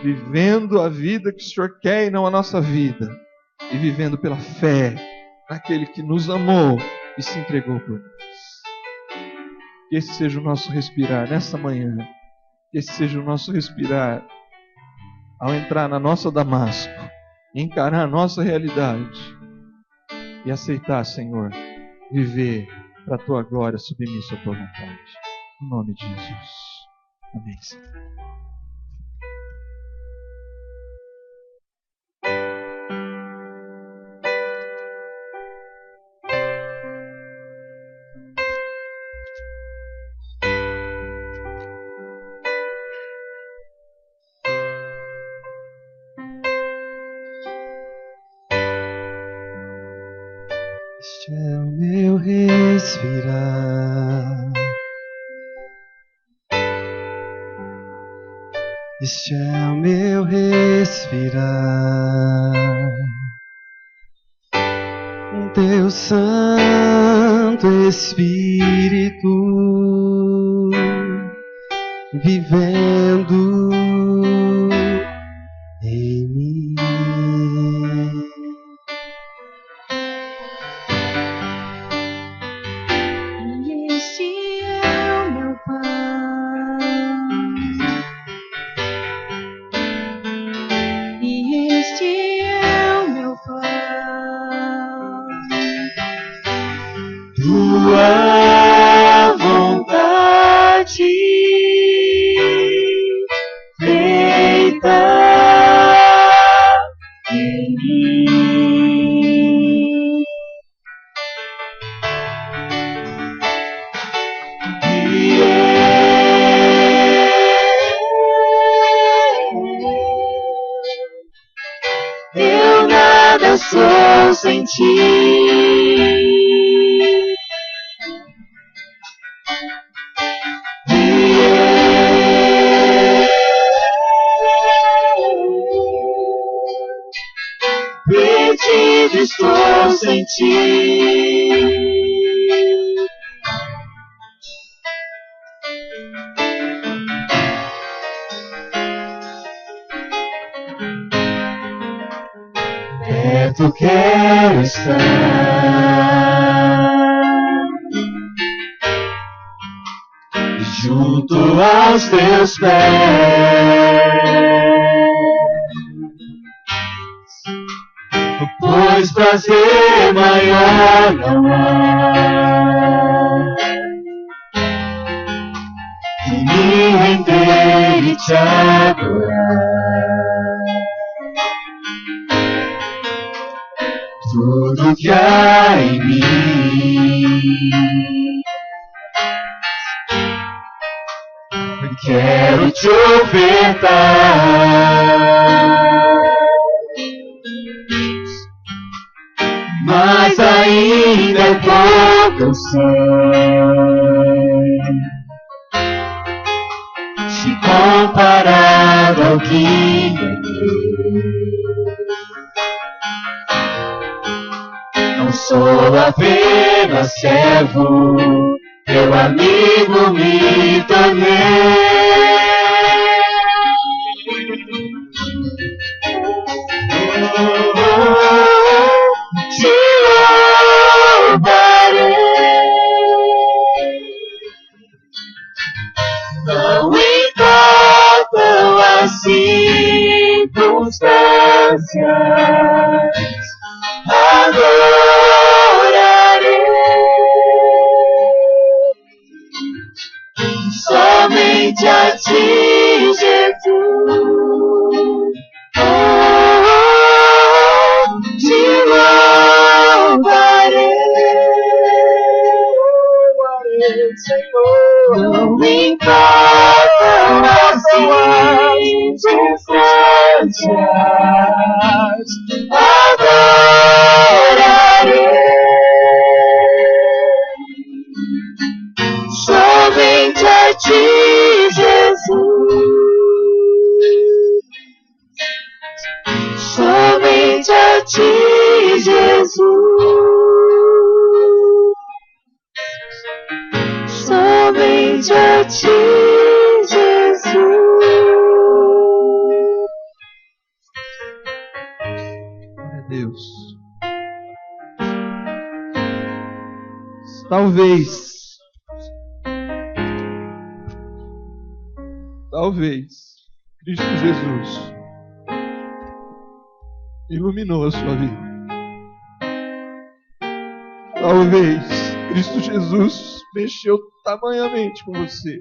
vivendo a vida que o Senhor quer e não a nossa vida, e vivendo pela fé naquele que nos amou e se entregou por nós. Que esse seja o nosso respirar nessa manhã. Que esse seja o nosso respirar ao entrar na nossa Damasco, encarar a nossa realidade e aceitar, Senhor, viver para a Tua glória, submisso à Tua vontade. No nome de Jesus. Amém, Senhor. Este é o meu respirar. Este é o meu respirar. Teu Santo Espírito vivendo em mim. Este é o meu pão, e este é o meu pão. Tua vontade feita em mim. Eu nada sou sem Ti. estou sem ti. Perto quero estar, junto aos teus pés, pois prazer maior não há que me render e te adorar. Tudo que há em mim, quero te ofertar, mas ainda é pouco eu sei, se comparado ao que ganhei. Não sou apenas servo, teu amigo me tornei. Te louvarei, não importam as circunstâncias, adorarei somente a ti, Jesus. Te louvarei, Senhor. Não me importam as circunstâncias, adorarei somente a ti, Jesus. Somente a ti, Jesus. Somente a ti, Jesus. Glória a Deus. Talvez Cristo Jesus iluminou a sua vida. Talvez Cristo Jesus mexeu tamanhamente com você,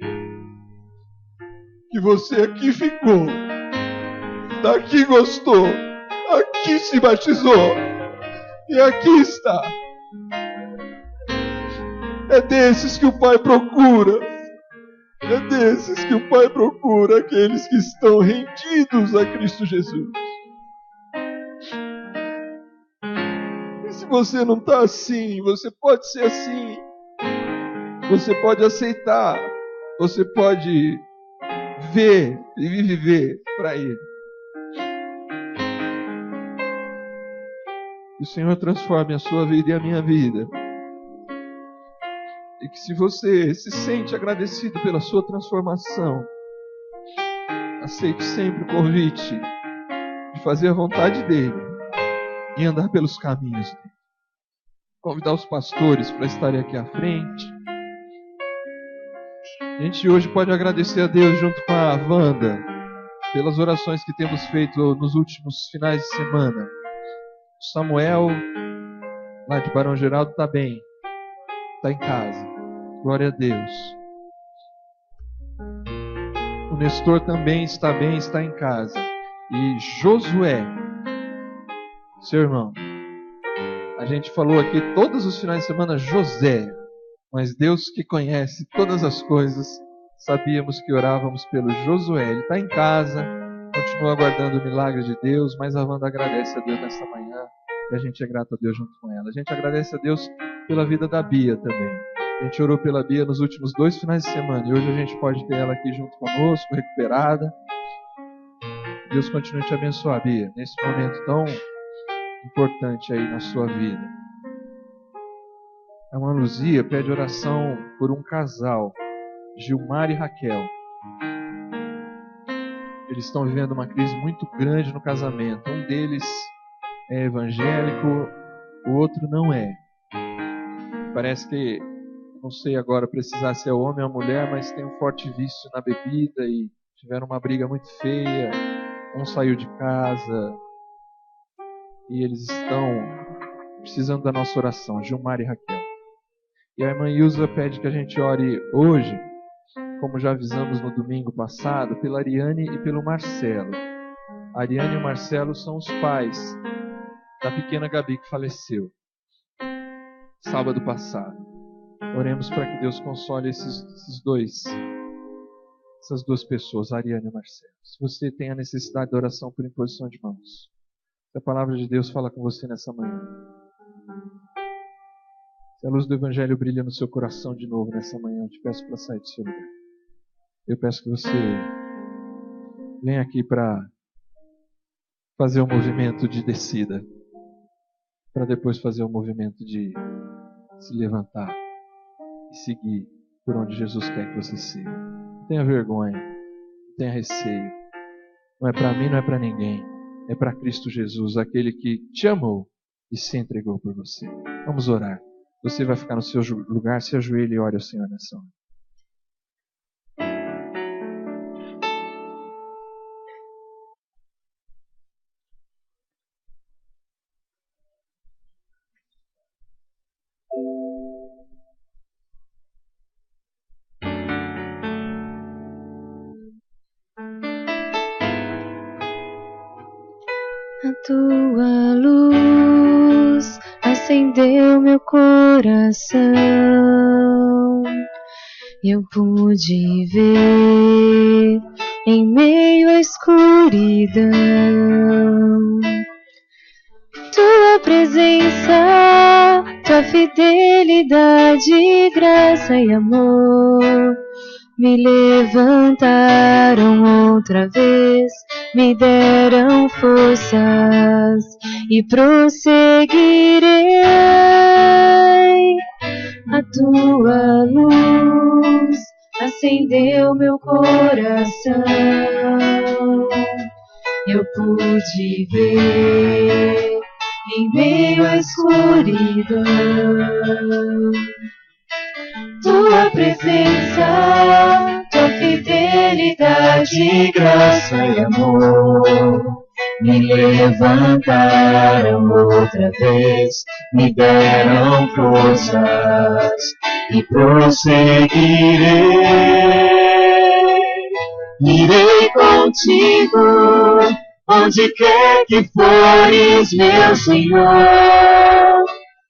que você aqui ficou, daqui gostou, aqui se batizou e aqui está. É desses que o Pai procura. É desses que o Pai procura, aqueles que estão rendidos a Cristo Jesus. E se você não está assim, você pode ser assim. Você pode aceitar. Você pode ver e viver para Ele. Que o Senhor transforme a sua vida e a minha vida. E que se você se sente agradecido pela sua transformação, aceite sempre o convite de fazer a vontade dEle e andar pelos caminhos dEle. Convidar os pastores para estarem aqui à frente. A gente hoje pode agradecer a Deus junto com a Wanda pelas orações que temos feito nos últimos finais de semana. O Samuel, lá de Barão Geraldo, está bem. Está em casa. Glória a Deus. O Nestor também está bem, está em casa. E Josué, seu irmão, a gente falou aqui todos os finais de semana José, mas Deus que conhece todas as coisas, sabíamos que orávamos pelo Josué. Ele está em casa, continua aguardando o milagre de Deus, mas a Wanda agradece a Deus nesta manhã e a gente é grato a Deus junto com ela. A gente agradece a Deus pela vida da Bia também. A gente orou pela Bia nos últimos 2 finais de semana e hoje a gente pode ter ela aqui junto conosco, recuperada. Deus continue te abençoar, Bia, nesse momento tão importante aí na sua vida. A irmã Luzia pede oração por um casal, Gilmar e Raquel. Eles estão vivendo uma crise muito grande no casamento. Um deles é evangélico, o outro não é. Parece que, não sei agora precisar se é o homem ou a mulher, mas tem um forte vício na bebida e tiveram uma briga muito feia. Um saiu de casa e eles estão precisando da nossa oração, Gilmar e Raquel. E a irmã Ilza pede que a gente ore hoje, como já avisamos no domingo passado, pela Ariane e pelo Marcelo. A Ariane e o Marcelo são os pais da pequena Gabi que faleceu sábado passado. Oremos para que Deus console essas duas pessoas, a Ariane e o Marcelo. Se você tem a necessidade de oração por imposição de mãos, se a palavra de Deus fala com você nessa manhã, se a luz do Evangelho brilha no seu coração de novo nessa manhã, eu te peço para sair do seu lugar. Eu peço que você venha aqui para fazer um movimento de descida, para depois fazer um movimento de se levantar e seguir por onde Jesus quer que você siga. Não tenha vergonha, não tenha receio. Não é para mim, não é para ninguém. É para Cristo Jesus, aquele que te amou e se entregou por você. Vamos orar. Você vai ficar no seu lugar, se ajoelhe e ore ao Senhor nessa hora. A tua luz acendeu meu coração, eu pude ver em meio à escuridão tua presença, tua fidelidade, graça e amor me levantaram outra vez, me deram forças e prosseguirei. A tua luz acendeu meu coração, eu pude ver em meio à escuridão tua presença, tua fidelidade, graça e amor me levantaram outra vez, me deram forças e prosseguirei. Irei contigo onde quer que fores, meu Senhor,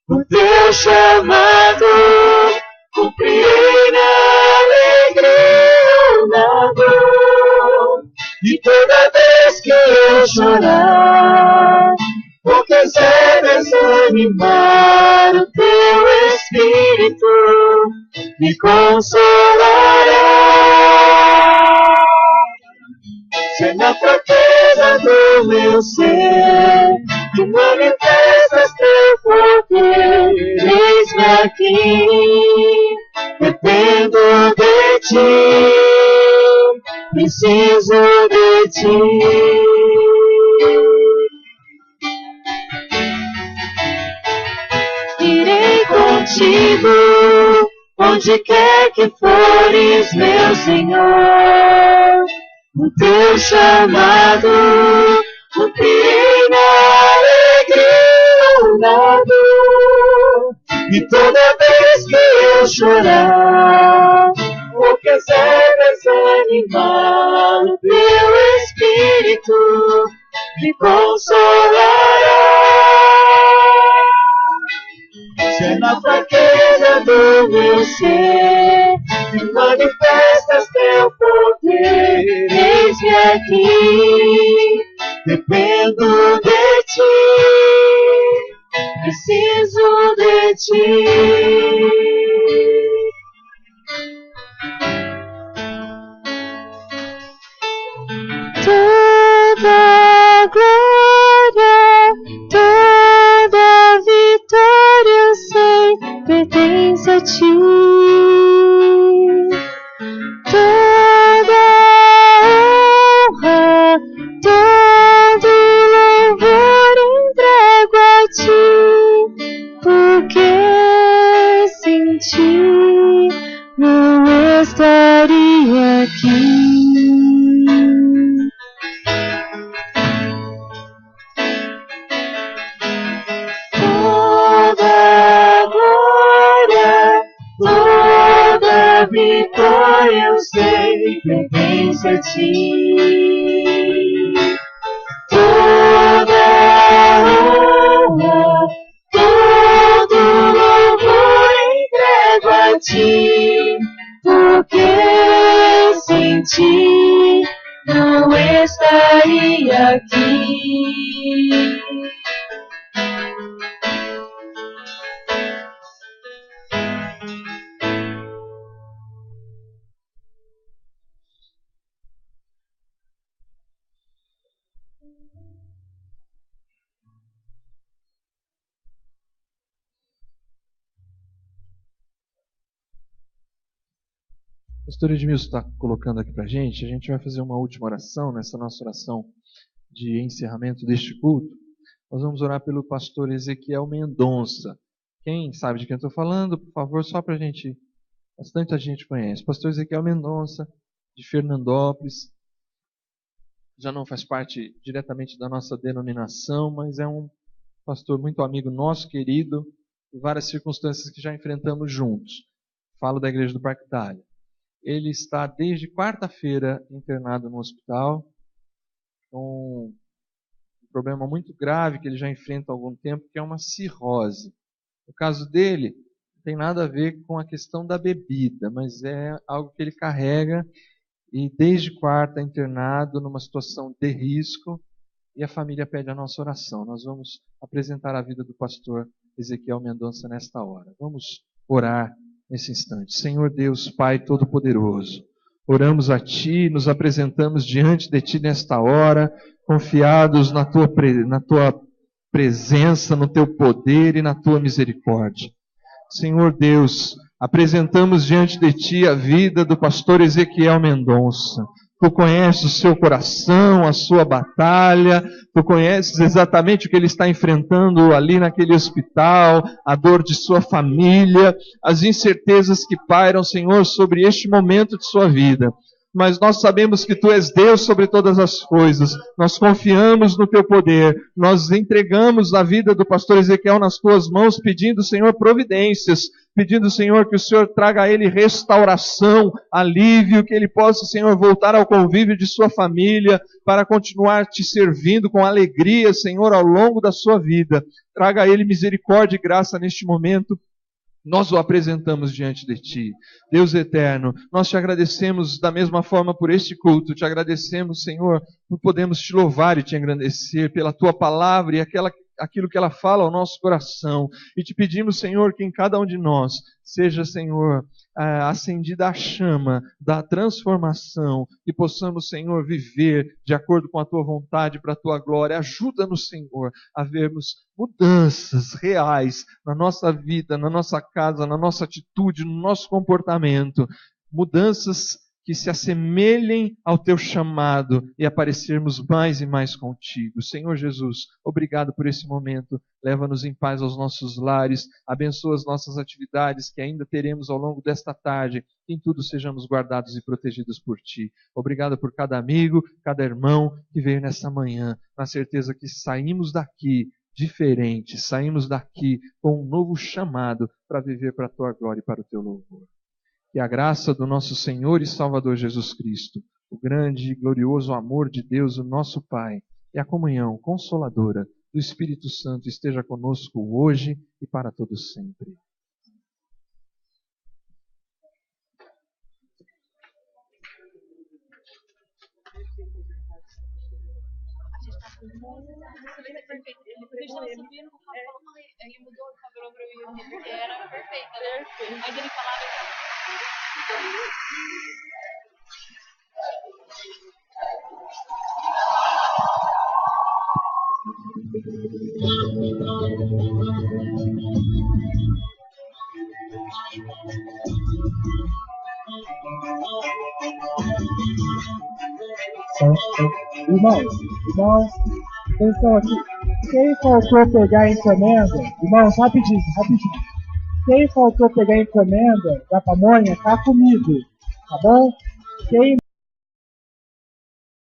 o teu chamado cumprirei na alegria ou na dor. E toda vez que eu chorar, ou quiser desanimar, o teu Espírito me consolará. Se na fraqueza do meu ser tu manifestas teu poder, eis-me aqui, dependo de ti, preciso de ti. Irei contigo onde quer que fores, meu Senhor, o teu chamado cumprirei na alegria ou na dor. E toda vez que eu chorar, ou quiser desanimar, o teu Espírito me consolará. Se é na fraqueza do meu ser que manifestas teu poder, eis-me aqui, dependo de ti, preciso de ti. Toda glória, toda toda vitória eu sei pertence a ti. Toda honra, todo louvor entrego a ti, porque sem ti não estaria aqui. O pastor Edmilson está colocando aqui para a gente vai fazer uma última oração, nessa nossa oração de encerramento deste culto. Nós vamos orar pelo pastor Ezequiel Mendonça. Quem sabe de quem eu estou falando, por favor, só para a gente, bastante gente conhece. Pastor Ezequiel Mendonça, de Fernandópolis, já não faz parte diretamente da nossa denominação, mas é um pastor muito amigo nosso, querido, em várias circunstâncias que já enfrentamos juntos. Falo da Igreja do Parque Itália. Ele está desde quarta-feira internado no hospital, com um problema muito grave que ele já enfrenta há algum tempo, que é uma cirrose. O caso dele não tem nada a ver com a questão da bebida, mas é algo que ele carrega e desde quarta internado numa situação de risco, e a família pede a nossa oração. Nós vamos apresentar a vida do pastor Ezequiel Mendonça nesta hora. Vamos orar nesse instante. Senhor Deus, Pai Todo-Poderoso, oramos a Ti, nos apresentamos diante de Ti nesta hora, confiados na Tua presença, no Teu poder e na Tua misericórdia. Senhor Deus, apresentamos diante de Ti a vida do pastor Ezequiel Mendonça. Tu conheces o seu coração, a sua batalha, Tu conheces exatamente o que ele está enfrentando ali naquele hospital, a dor de sua família, as incertezas que pairam, Senhor, sobre este momento de sua vida. Mas nós sabemos que Tu és Deus sobre todas as coisas, nós confiamos no Teu poder, nós entregamos a vida do pastor Ezequiel nas Tuas mãos, pedindo, Senhor, providências, pedindo, Senhor, que o Senhor traga a ele restauração, alívio, que ele possa, Senhor, voltar ao convívio de sua família, para continuar Te servindo com alegria, Senhor, ao longo da sua vida. Traga a ele misericórdia e graça neste momento. Nós o apresentamos diante de Ti. Deus eterno, nós Te agradecemos da mesma forma por este culto. Te agradecemos, Senhor, por podermos Te louvar e Te agradecer pela Tua palavra e aquilo que ela fala ao nosso coração. E Te pedimos, Senhor, que em cada um de nós seja, Senhor, acendida a chama da transformação, que possamos, Senhor, viver de acordo com a Tua vontade, para a Tua glória. Ajuda-nos, Senhor, a vermos mudanças reais na nossa vida, na nossa casa, na nossa atitude, no nosso comportamento. Mudanças que se assemelhem ao Teu chamado e aparecermos mais e mais contigo. Senhor Jesus, obrigado por esse momento. Leva-nos em paz aos nossos lares, abençoa as nossas atividades que ainda teremos ao longo desta tarde. Em tudo sejamos guardados e protegidos por Ti. Obrigado por cada amigo, cada irmão que veio nessa manhã, na certeza que saímos daqui diferentes, saímos daqui com um novo chamado para viver para a Tua glória e para o Teu louvor. Que a graça do nosso Senhor e Salvador Jesus Cristo, o grande e glorioso amor de Deus, o nosso Pai, e a comunhão consoladora do Espírito Santo esteja conosco hoje e para todo sempre. Ele mudou, falou pra mim que era perfeita, né? Mas ele falava Irmãos, atenção aqui. Quem faltou pegar a encomenda, irmãos, rapidinho. Quem faltou pegar a encomenda da pamonha, tá comigo, tá bom? Quem